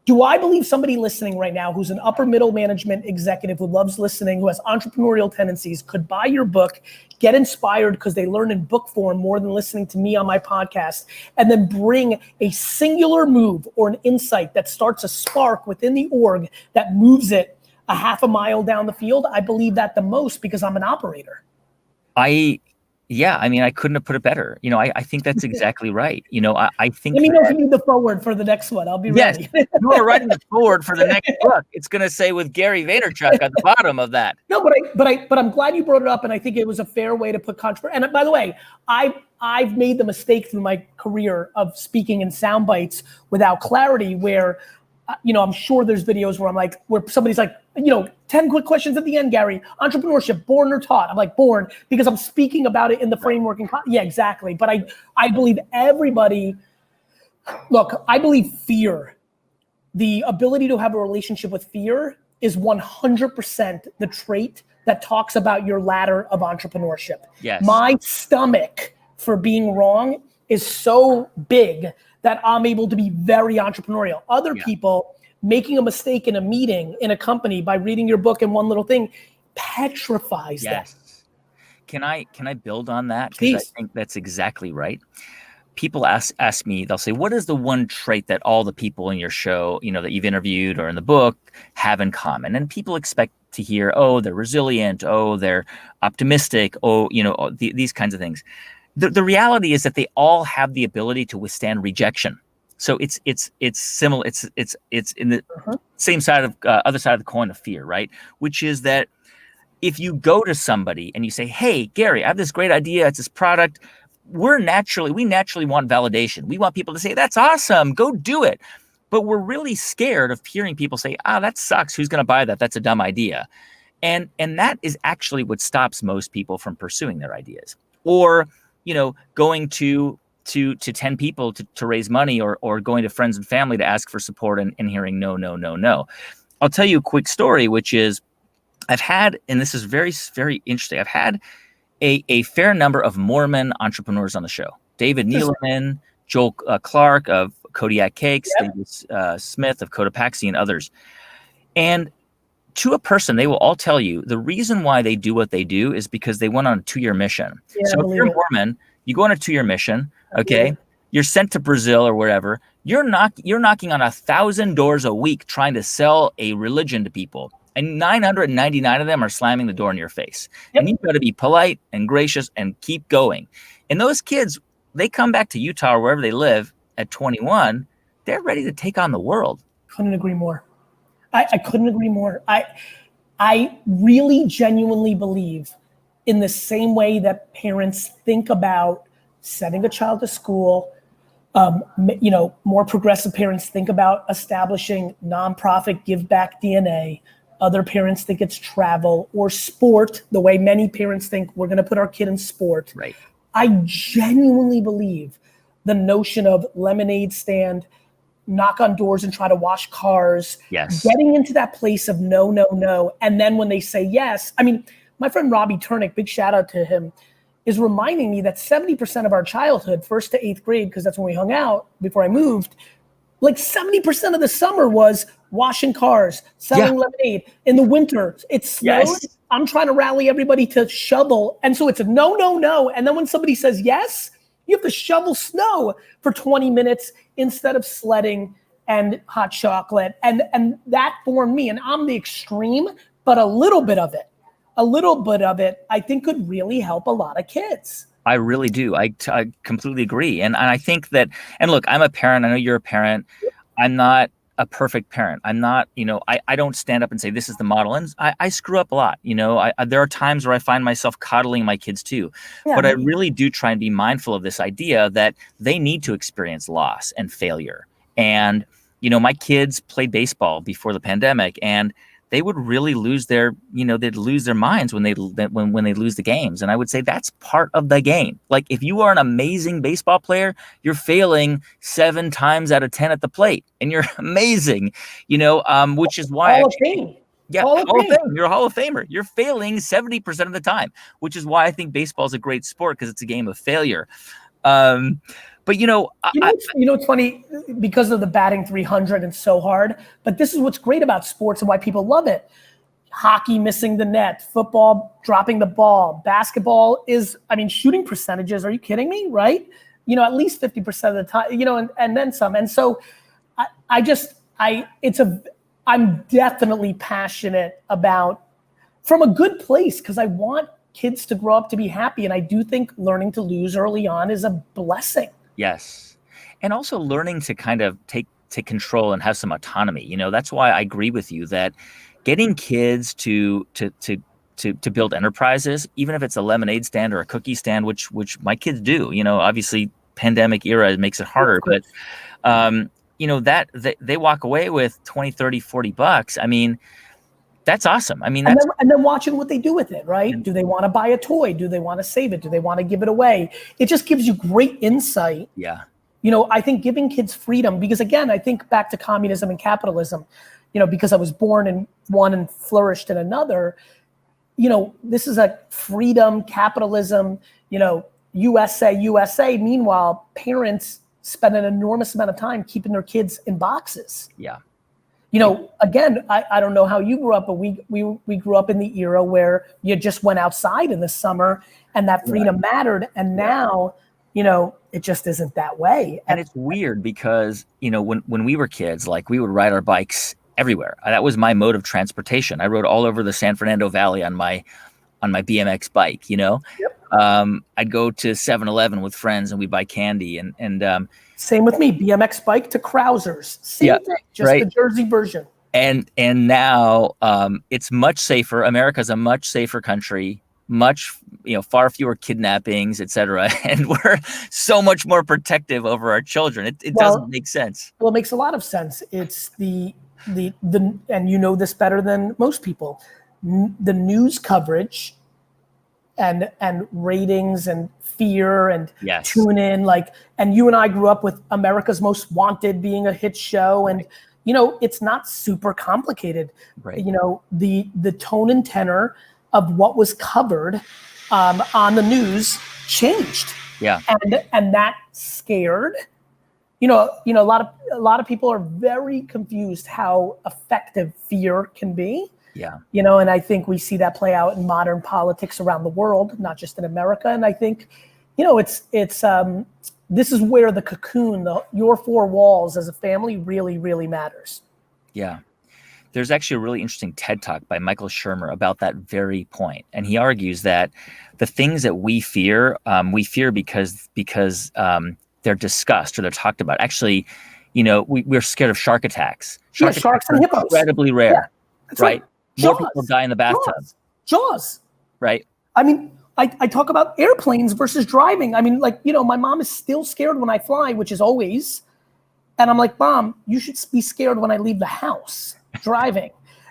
do I believe somebody listening right now who's an upper middle management executive who loves listening, who has entrepreneurial tendencies, could buy your book, get inspired because they learn in book form more than listening to me on my podcast, and then bring a singular move or an insight that starts a spark within the org that moves it a half a mile down the field? I believe that the most because I'm an operator. I couldn't have put it better. I think that's exactly right. I think. Let me know if you need the forward for the next one. I'll be ready. You are writing the forward for the next book. It's going to say with Gary Vaynerchuk at the bottom of that. No, but I'm glad you brought it up, and I think it was a fair way to put controversy. And by the way, I've made the mistake through my career of speaking in sound bites without clarity where, I'm sure there's videos where somebody's like, 10 quick questions at the end, Gary. Entrepreneurship, born or taught? I'm like, born, because I'm speaking about it in the framework. Yeah, exactly. But I believe everybody, look, I believe fear, the ability to have a relationship with fear is 100% the trait that talks about your ladder of entrepreneurship. Yes. My stomach for being wrong is so big that I'm able to be very entrepreneurial. Other people making a mistake in a meeting in a company by reading your book and one little thing petrifies them. Can I build on that? Because I think that's exactly right. People ask me, they'll say, what is the one trait that all the people in your show, that you've interviewed or in the book have in common? And people expect to hear, oh, they're resilient, oh, they're optimistic, oh, these kinds of things. The reality is that they all have the ability to withstand rejection. So it's similar. It's in the same side of other side of the coin of fear, right? Which is that if you go to somebody and you say, "Hey, Gary, I have this great idea. It's this product." We naturally want validation. We want people to say, "That's awesome. Go do it." But we're really scared of hearing people say, "That sucks. Who's going to buy that? That's a dumb idea." And that is actually what stops most people from pursuing their ideas. Or going to 10 people to raise money or going to friends and family to ask for support and hearing no. I'll tell you a quick story, which is I've had, and this is very, very interesting. I've had a fair number of Mormon entrepreneurs on the show. David Neeleman, Joel Clark of Kodiak Cakes, David Smith of Cotopaxi, and others. And to a person, they will all tell you the reason why they do what they do is because they went on a 2-year mission. So if you're Mormon, you go on a 2-year mission, okay? You're sent to Brazil or wherever. You're knocking on 1,000 doors a week trying to sell a religion to people. And 999 of them are slamming the door in your face. And you've got to be polite and gracious and keep going. And those kids, they come back to Utah or wherever they live at 21, they're ready to take on the world. Couldn't agree more. I couldn't agree more. I really genuinely believe in the same way that parents think about sending a child to school, more progressive parents think about establishing nonprofit give back DNA. Other parents think it's travel or sport, the way many parents think we're going to put our kid in sport. Right. I genuinely believe the notion of lemonade stand, knock on doors and try to wash cars, getting into that place of no, no, no. And then when they say yes, I mean, my friend Robbie Turnick, big shout out to him, is reminding me that 70% of our childhood, 1st to 8th grade, because that's when we hung out before I moved, like 70% of the summer was washing cars, selling lemonade. In the winter, it snowed. I'm trying to rally everybody to shovel. And so it's a no, no, no. And then when somebody says yes, you have to shovel snow for 20 minutes instead of sledding and hot chocolate. And that formed me. And I'm the extreme, but a little bit of it, I think could really help a lot of kids. I really do. I completely agree. And I think that, and look, I'm a parent. I know you're a parent. I'm not a perfect parent. I'm not, I don't stand up and say, this is the model. And I screw up a lot. There are times where I find myself coddling my kids too. But I really do try and be mindful of this idea that they need to experience loss and failure. And, my kids played baseball before the pandemic, and they would really lose their, they'd lose their minds when they lose the games. And I would say that's part of the game. Like, if you are an amazing baseball player, you're failing 7 times out of 10 at the plate, and you're amazing, which is why Hall of Fame. Hall of Fame. You're a Hall of Famer. You're failing 70% of the time, which is why I think baseball is a great sport, because it's a game of failure. But it's funny, because of the batting 300 and so hard, but this is what's great about sports and why people love it. Hockey missing the net, football dropping the ball, basketball is, shooting percentages, are you kidding me? Right? At least 50% of the time, and then some. And so I'm definitely passionate about, from a good place, because I want kids to grow up to be happy. And I do think learning to lose early on is a blessing. Yes. And also learning to kind of take control and have some autonomy. That's why I agree with you that getting kids to build enterprises, even if it's a lemonade stand or a cookie stand, which my kids do, obviously pandemic era makes it harder, but that they walk away with 20, 30, 40 bucks. That's awesome. And then watching what they do with it, right? Do they want to buy a toy? Do they want to save it? Do they want to give it away? It just gives you great insight. Yeah. I think giving kids freedom, because again, I think back to communism and capitalism, because I was born in one and flourished in another, this is a freedom, capitalism, USA. Meanwhile, parents spend an enormous amount of time keeping their kids in boxes. Yeah. Again, I don't know how you grew up, but we grew up in the era where you just went outside in the summer and that freedom mattered. And now, it just isn't that way. And it's weird because, when we were kids, like, we would ride our bikes everywhere. That was my mode of transportation. I rode all over the San Fernando Valley on my BMX bike, I'd go to 7-Eleven with friends and we'd buy candy and same with me, BMX bike to Krausers. Same thing, just the Jersey version. And now it's much safer. America's a much safer country, much, far fewer kidnappings, et cetera. And we're so much more protective over our children. It doesn't make sense. Well, it makes a lot of sense. It's the and this better than most people, the news coverage and ratings and fear and tune in, and you and I grew up with America's Most Wanted being a hit show, and it's not super complicated. Right. The tone and tenor of what was covered on the news changed. Yeah. And that scared. A lot of people are very confused how effective fear can be. Yeah. And I think we see that play out in modern politics around the world, not just in America. And I think, this is where the cocoon, your four walls as a family really, really matters. Yeah. There's actually a really interesting TED Talk by Michael Shermer about that very point. And he argues that the things that we fear because they're discussed or they're talked about. Actually, we're scared of shark attacks. Sharks and hippos. Incredibly rare, right? More Jaws. people die in the bathtub. Jaws. Right. I mean, I talk about airplanes versus driving. I mean, my mom is still scared when I fly, which is always. And I'm like, Mom, you should be scared when I leave the house driving.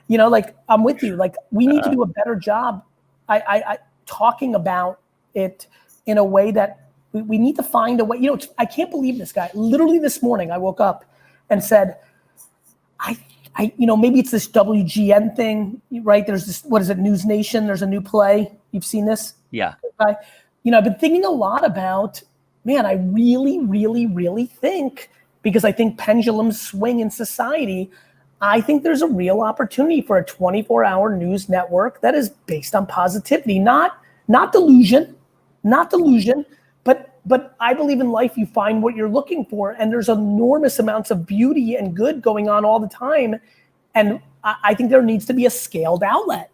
I'm with you. We need to do a better job. I talking about it in a way that we need to find a way. I can't believe this guy. Literally this morning, I woke up and said, maybe it's this WGN thing, right? There's this, what is it, News Nation? There's a new play. You've seen this? Yeah. I've been thinking a lot about, man, I really, really, really think, because I think pendulums swing in society, I think there's a real opportunity for a 24-hour news network that is based on positivity, not delusion, but I believe in life you find what you're looking for, and there's enormous amounts of beauty and good going on all the time, and I think there needs to be a scaled outlet.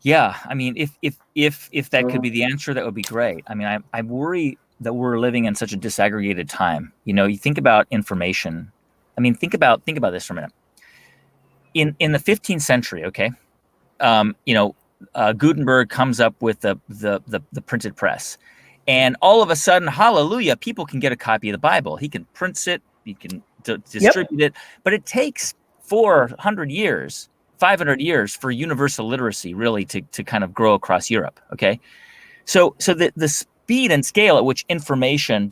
Yeah, I mean, if that could be the answer, that would be great. I mean, I worry that we're living in such a disaggregated time. You think about information. I mean, think about this for a minute. In the 15th century, okay, Gutenberg comes up with the printed press, and all of a sudden, hallelujah, people can get a copy of the Bible. He can print it, he can distribute it, but it takes 400 years. 500 years for universal literacy really to kind of grow across Europe. Okay. So the speed and scale at which information,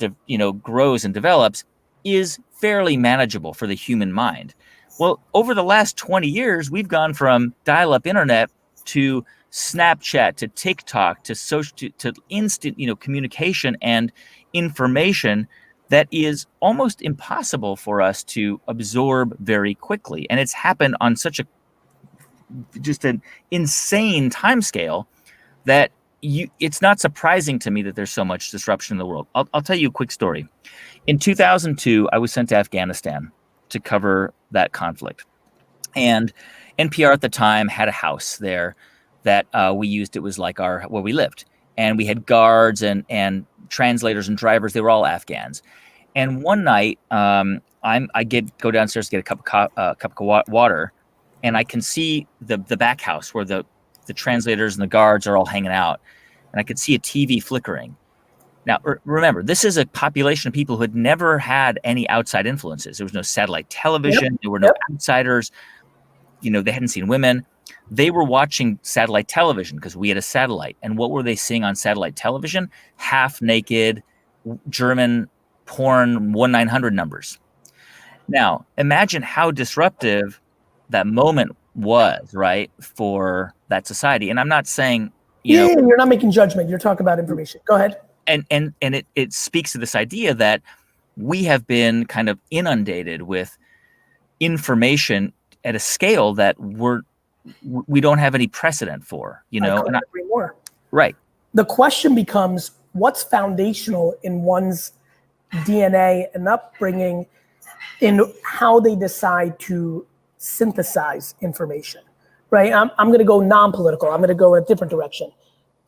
grows and develops is fairly manageable for the human mind. Well, over the last 20 years, we've gone from dial-up internet to Snapchat, to TikTok, to social, to instant, communication and information that is almost impossible for us to absorb very quickly. And it's happened on such just an insane timescale that it's not surprising to me that there's so much disruption in the world. I'll tell you a quick story. In 2002, I was sent to Afghanistan to cover that conflict. And NPR at the time had a house there that we used. It was like where we lived. And we had guards and translators and drivers. They were all Afghans. And one night, go downstairs to get a cup of water. And I can see the back house where the translators and the guards are all hanging out. And I could see a TV flickering. Now, remember, this is a population of people who had never had any outside influences. There was no satellite television. There were no outsiders. They hadn't seen women. They were watching satellite television because we had a satellite. And what were they seeing on satellite television? Half-naked German porn 1-900 numbers. Now, imagine how disruptive that moment was, right, for that society. And I'm not saying, you're not making judgment. You're talking about information. Go ahead. And it speaks to this idea that we have been kind of inundated with information at a scale that we don't have any precedent for, I couldn't agree more. Right. The question becomes, what's foundational in one's DNA and upbringing in how they decide to synthesize information, right? I'm going to go non-political. I'm going to go a different direction.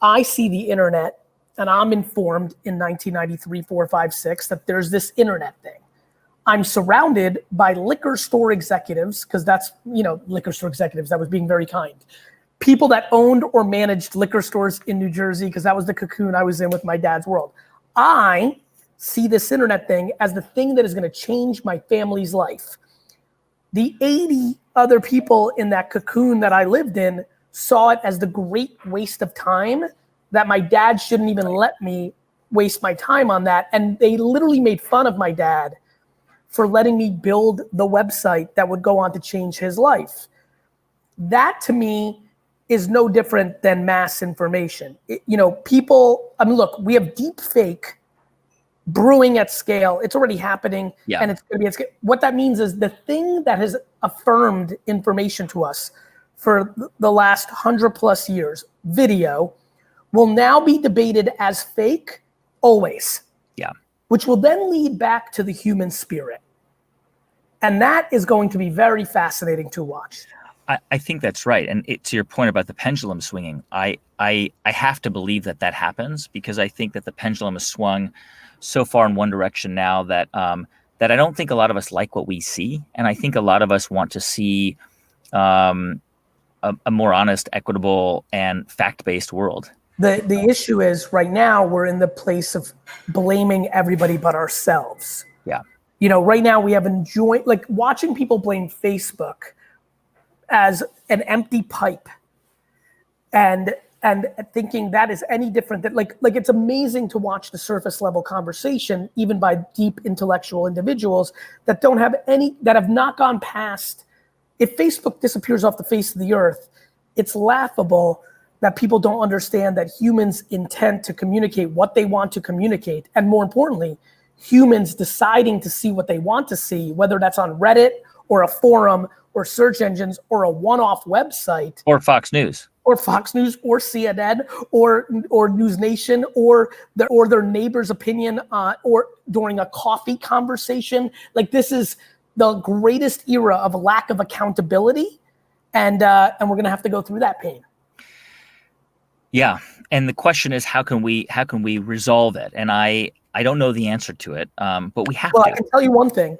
I see the internet, and I'm informed in 1993, 4, 5, 6 that there's this internet thing. I'm surrounded by liquor store executives, because that's, liquor store executives, that was being very kind. People that owned or managed liquor stores in New Jersey, because that was the cocoon I was in with my dad's world. I see this internet thing as the thing that is going to change my family's life. The 80 other people in that cocoon that I lived in saw it as the great waste of time, that my dad shouldn't even let me waste my time on that. And they literally made fun of my dad for letting me build the website that would go on to change his life. That to me is no different than mass information. People, I mean, look, we have deep fake brewing at scale. It's already happening, and it's going to be at scale. What that means is the thing that has affirmed information to us for the last 100+ years, video, will now be debated as fake always. Yeah. Which will then lead back to the human spirit. And that is going to be very fascinating to watch. I think that's right. And to your point about the pendulum swinging, I have to believe that happens, because I think that the pendulum has swung so far in one direction now that that I don't think a lot of us like what we see. And I think a lot of us want to see a more honest, equitable, and fact-based world. The issue is right now we're in the place of blaming everybody but ourselves. Yeah. Right now we have enjoyed, like, watching people blame Facebook as an empty pipe and thinking that is any different than like it's amazing to watch the surface level conversation, even by deep intellectual individuals that have not gone past. If Facebook disappears off the face of the earth, it's laughable that people don't understand that humans' intent to communicate what they want to communicate, and more importantly, humans deciding to see what they want to see, whether that's on Reddit or a forum or search engines or a one-off website. Or Fox News. Or CNN or News Nation or their neighbor's opinion or during a coffee conversation. Like, this is the greatest era of lack of accountability, and we're gonna have to go through that pain. Yeah, and the question is, how can we resolve it? And I don't know the answer to it, but we have to. Well, I can tell you one thing.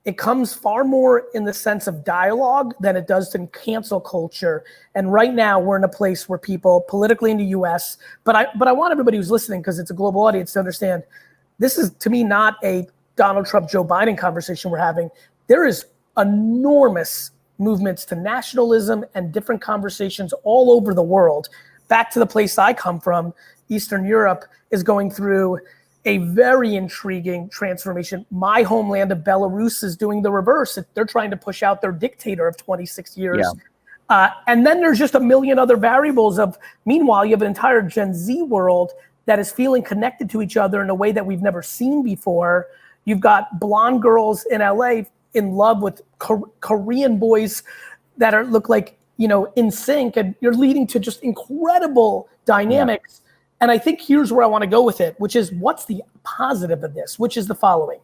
It comes far more in the sense of dialogue than it does in cancel culture. And right now we're in a place where people politically in the US, but I want everybody who's listening, because it's a global audience, to understand this is, to me, not a Donald Trump, Joe Biden conversation we're having. There is enormous movements to nationalism and different conversations all over the world. Back to the place I come from, Eastern Europe is going through a very intriguing transformation. My homeland of Belarus is doing the reverse. They're trying to push out their dictator of 26 years. Yeah. And then there's just a million other variables of, meanwhile, you have an entire Gen Z world that is feeling connected to each other in a way that we've never seen before. You've got blonde girls in LA in love with Korean boys that look like, in sync, and you're leading to just incredible dynamics. Yeah. And I think here's where I want to go with it, which is, what's the positive of this, which is the following.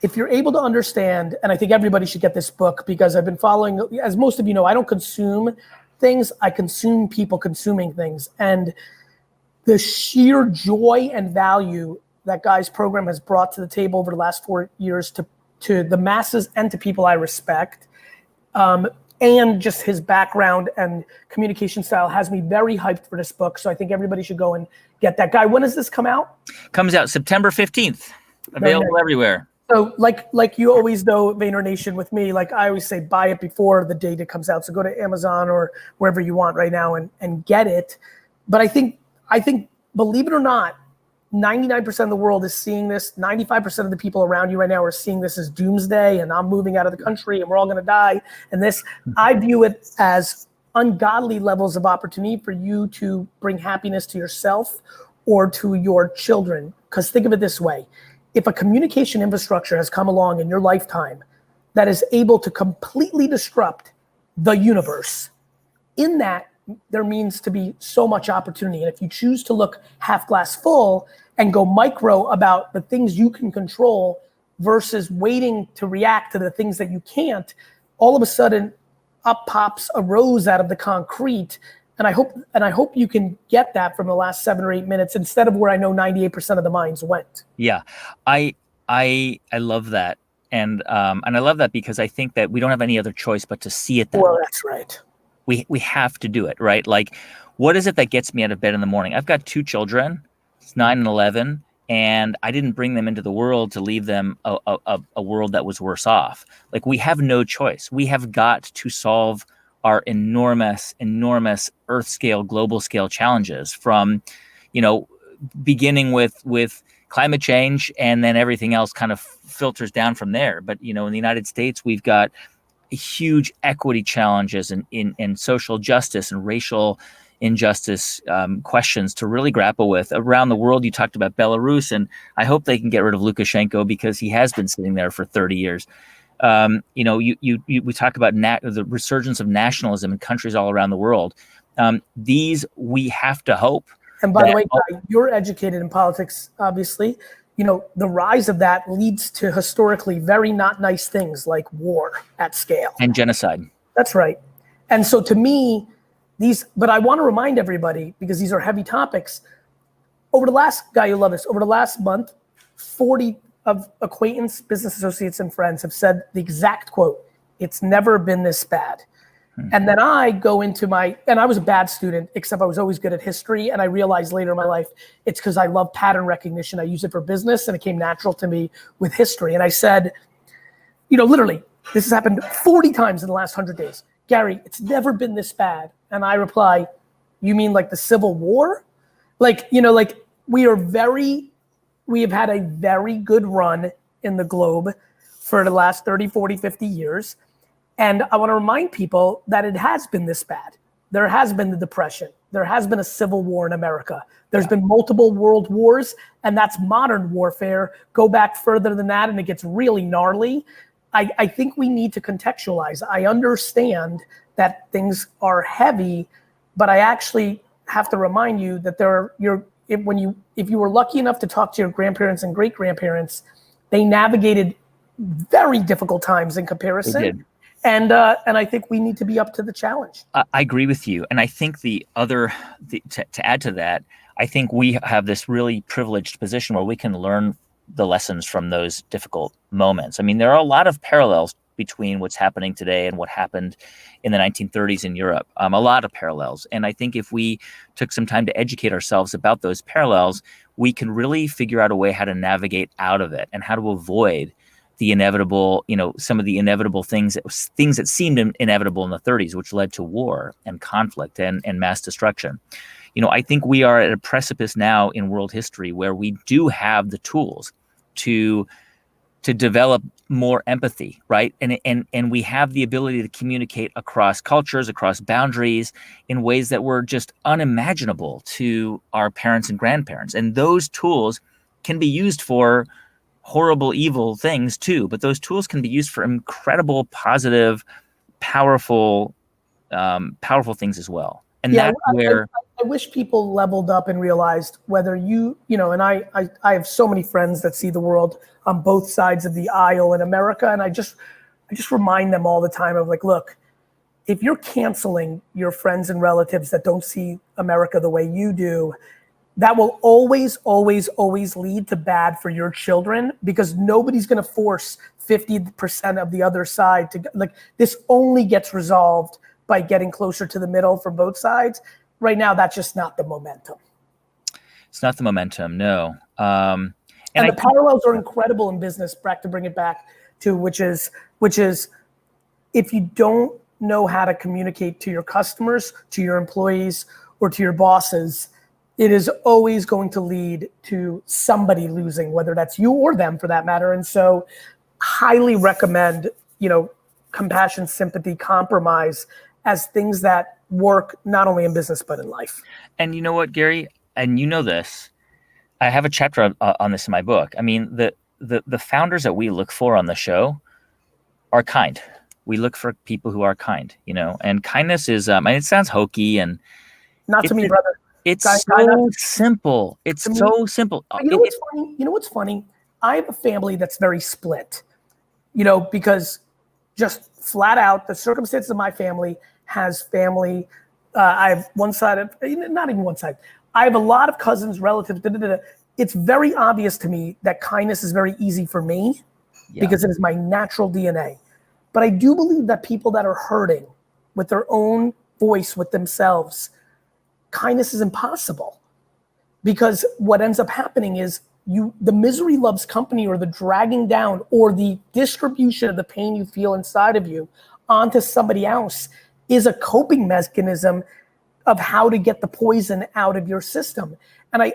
If you're able to understand, and I think everybody should get this book, because I've been following, as most of you know, I don't consume things, I consume people consuming things. And the sheer joy and value that Guy's program has brought to the table over the last 4 years to the masses and to people I respect, and just his background and communication style has me very hyped for this book. So I think everybody should go and get that. Guy, when does this come out? Comes out September 15th. Available everywhere. So like you always know, Vayner Nation, with me, like I always say, buy it before the date it comes out. So go to Amazon or wherever you want right now and get it. But I think, believe it or not, 99% of the world is seeing this. 95% of the people around you right now are seeing this as doomsday, and I'm moving out of the country and we're all going to die. And this, I view it as ungodly levels of opportunity for you to bring happiness to yourself or to your children. Because think of it this way. If a communication infrastructure has come along in your lifetime that is able to completely disrupt the universe, in that there means to be so much opportunity. And if you choose to look half glass full and go micro about the things you can control versus waiting to react to the things that you can't, all of a sudden up pops a rose out of the concrete. And I hope you can get that from the last 7 or 8 minutes instead of where I know 98% of the minds went. Yeah, I love that. And I love that because I think that we don't have any other choice but to see it that way. Well, that's right. We have to do it, right? Like, what is it that gets me out of bed in the morning? I've got 2 children, it's 9 and 11, and I didn't bring them into the world to leave them a world that was worse off. Like, we have no choice. We have got to solve our enormous earth scale, global scale challenges, from, beginning with climate change, and then everything else kind of filters down from there. But, in the United States, we've got huge equity challenges and social justice and racial injustice questions to really grapple with. Around the world, you talked about Belarus, and I hope they can get rid of Lukashenko because he has been sitting there for 30 years. We talk about the resurgence of nationalism in countries all around the world. These we have to hope. And by the way, Guy, you're educated in politics, obviously. The rise of that leads to historically very not nice things like war at scale. And genocide. That's right. And so to me, but I want to remind everybody, because these are heavy topics, over the last month, 40 of acquaintance, business associates, and friends have said the exact quote, "It's never been this bad." And then I go into and I was a bad student, except I was always good at history. And I realized later in my life, it's because I love pattern recognition. I use it for business, and it came natural to me with history. And I said, literally, this has happened 40 times in the last 100 days. Gary, it's never been this bad. And I reply, you mean like the Civil War? We have had a very good run in the globe for the last 30, 40, 50 years. And I want to remind people that it has been this bad. There has been the Depression. There has been a civil war in America. There's been multiple world wars, and that's modern warfare. Go back further than that, and it gets really gnarly. I think we need to contextualize. I understand that things are heavy, but I actually have to remind you that if you were lucky enough to talk to your grandparents and great-grandparents, they navigated very difficult times in comparison. They did. And I think we need to be up to the challenge. I agree with you. And I think to add to that, I think we have this really privileged position where we can learn the lessons from those difficult moments. I mean, there are a lot of parallels between what's happening today and what happened in the 1930s in Europe. A lot of parallels. And I think if we took some time to educate ourselves about those parallels, we can really figure out a way how to navigate out of it and how to avoid the inevitable, some of the inevitable things that seemed inevitable in the 30s, which led to war and conflict and mass destruction. I think we are at a precipice now in world history where we do have the tools to develop more empathy, right? And we have the ability to communicate across cultures, across boundaries in ways that were just unimaginable to our parents and grandparents. And those tools can be used for horrible, evil things too, but those tools can be used for incredible, positive, powerful things as well. And that's where I wish people leveled up and realized whether and I have so many friends that see the world on both sides of the aisle in America, and I just remind them all the time of look, if you're canceling your friends and relatives that don't see America the way you do, that will always, always, always lead to bad for your children, because nobody's going to force 50% of the other side to this only gets resolved by getting closer to the middle for both sides. Right now, that's just not the momentum. It's not the momentum, no. And the parallels are incredible in business, Brack, to bring it back to, which is if you don't know how to communicate to your customers, to your employees, or to your bosses, it is always going to lead to somebody losing, whether that's you or them for that matter. And so highly recommend, compassion, sympathy, compromise as things that work not only in business, but in life. And you know what, Gary, and you know this, I have a chapter on this in my book. I mean, the founders that we look for on the show are kind. We look for people who are kind, and kindness is, it sounds hokey and not to me, brother. It's so simple. It's so simple. You know what's funny? You know what's funny? I have a family that's very split, because just flat out, the circumstances of my family has family. I have one side of, not even one side. I have a lot of cousins, relatives. It's very obvious to me that kindness is very easy for me because it is my natural DNA. But I do believe that people that are hurting with their own voice, with themselves, kindness is impossible, because what ends up happening is the misery loves company, or the dragging down, or the distribution of the pain you feel inside of you onto somebody else is a coping mechanism of how to get the poison out of your system. And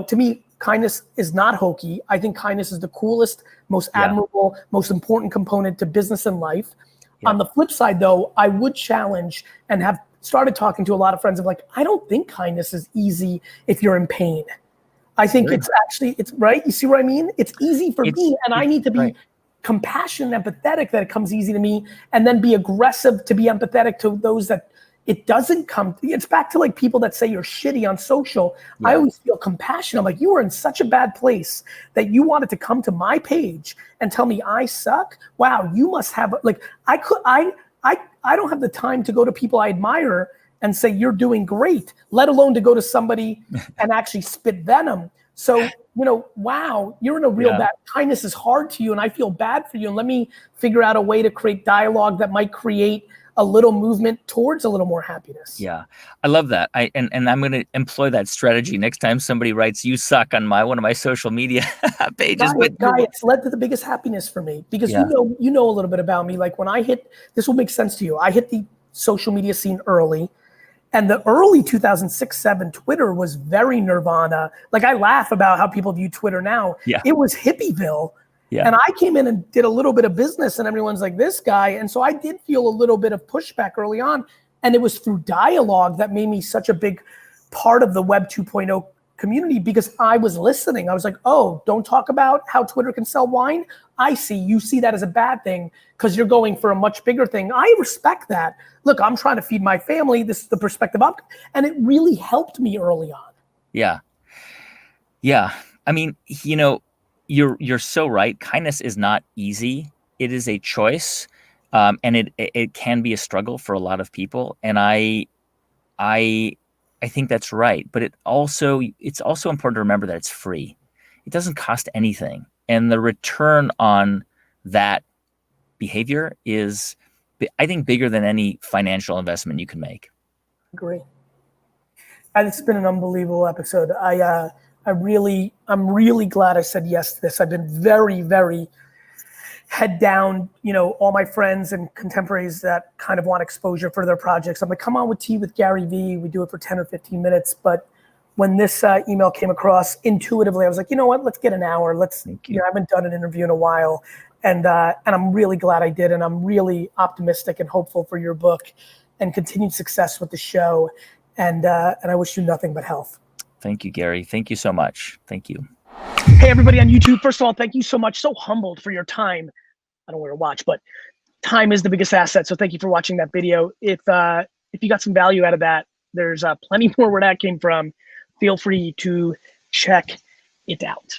to me, kindness is not hokey. I think kindness is the coolest, most admirable, most important component to business and life. On the flip side though, I would challenge and have started talking to a lot of friends of like, I don't think kindness is easy if you're in pain. I think it's actually, it's right. You see what I mean? It's easy for me, and I need to be compassionate and empathetic that it comes easy to me, and then be aggressive to be empathetic to those that it doesn't come. It's back to like people that say you're shitty on social. I always feel compassion. I'm like, you were in such a bad place that you wanted to come to my page and tell me I suck. Wow, you must have like, I don't have the time to go to people I admire and say you're doing great, let alone to go to somebody and actually spit venom. So, you know, wow, you're in a real bad, kindness is hard to you and I feel bad for you. And let me figure out a way to create dialogue that might create a little movement towards a little more happiness. Yeah, I love that. And I'm going to employ that strategy next time somebody writes "you suck" on one of my social media pages. Guy, it's led to the biggest happiness for me because you know a little bit about me. Like when I hit, this will make sense to you. I hit the social media scene early, and the early 2006-07 Twitter was very nirvana. Like I laugh about how people view Twitter now. It was hippieville. And I came in and did a little bit of business and everyone's like, this guy. And so I did feel a little bit of pushback early on. And it was through dialogue that made me such a big part of the Web 2.0 community because I was listening. I was like, oh, don't talk about how Twitter can sell wine. I see, you see that as a bad thing because you're going for a much bigger thing. I respect that. Look, I'm trying to feed my family. This is the perspective up. And it really helped me early on. Yeah. I mean, you know, you're so right. Kindness is not easy. It is a choice, and it can be a struggle for a lot of people. And I think that's right. But it's also important to remember that it's free. It doesn't cost anything, and the return on that behavior is, I think, bigger than any financial investment you can make. Agree. And it's been an unbelievable episode. I'm really glad I said yes to this. I've been very, very head down, you know, all my friends and contemporaries that kind of want exposure for their projects. I'm like, come on with tea with Garyvee. We do it for 10 or 15 minutes. But when this email came across, intuitively, I was like, you know what, let's get an hour. I haven't done an interview in a while. And I'm really glad I did. And I'm really optimistic and hopeful for your book and continued success with the show. And I wish you nothing but health. Thank you, Gary. Thank you so much. Thank you. Hey, everybody on YouTube. First of all, thank you so much. So humbled for your time. I don't wear a watch, but time is the biggest asset. So thank you for watching that video. If you got some value out of that, there's plenty more where that came from. Feel free to check it out.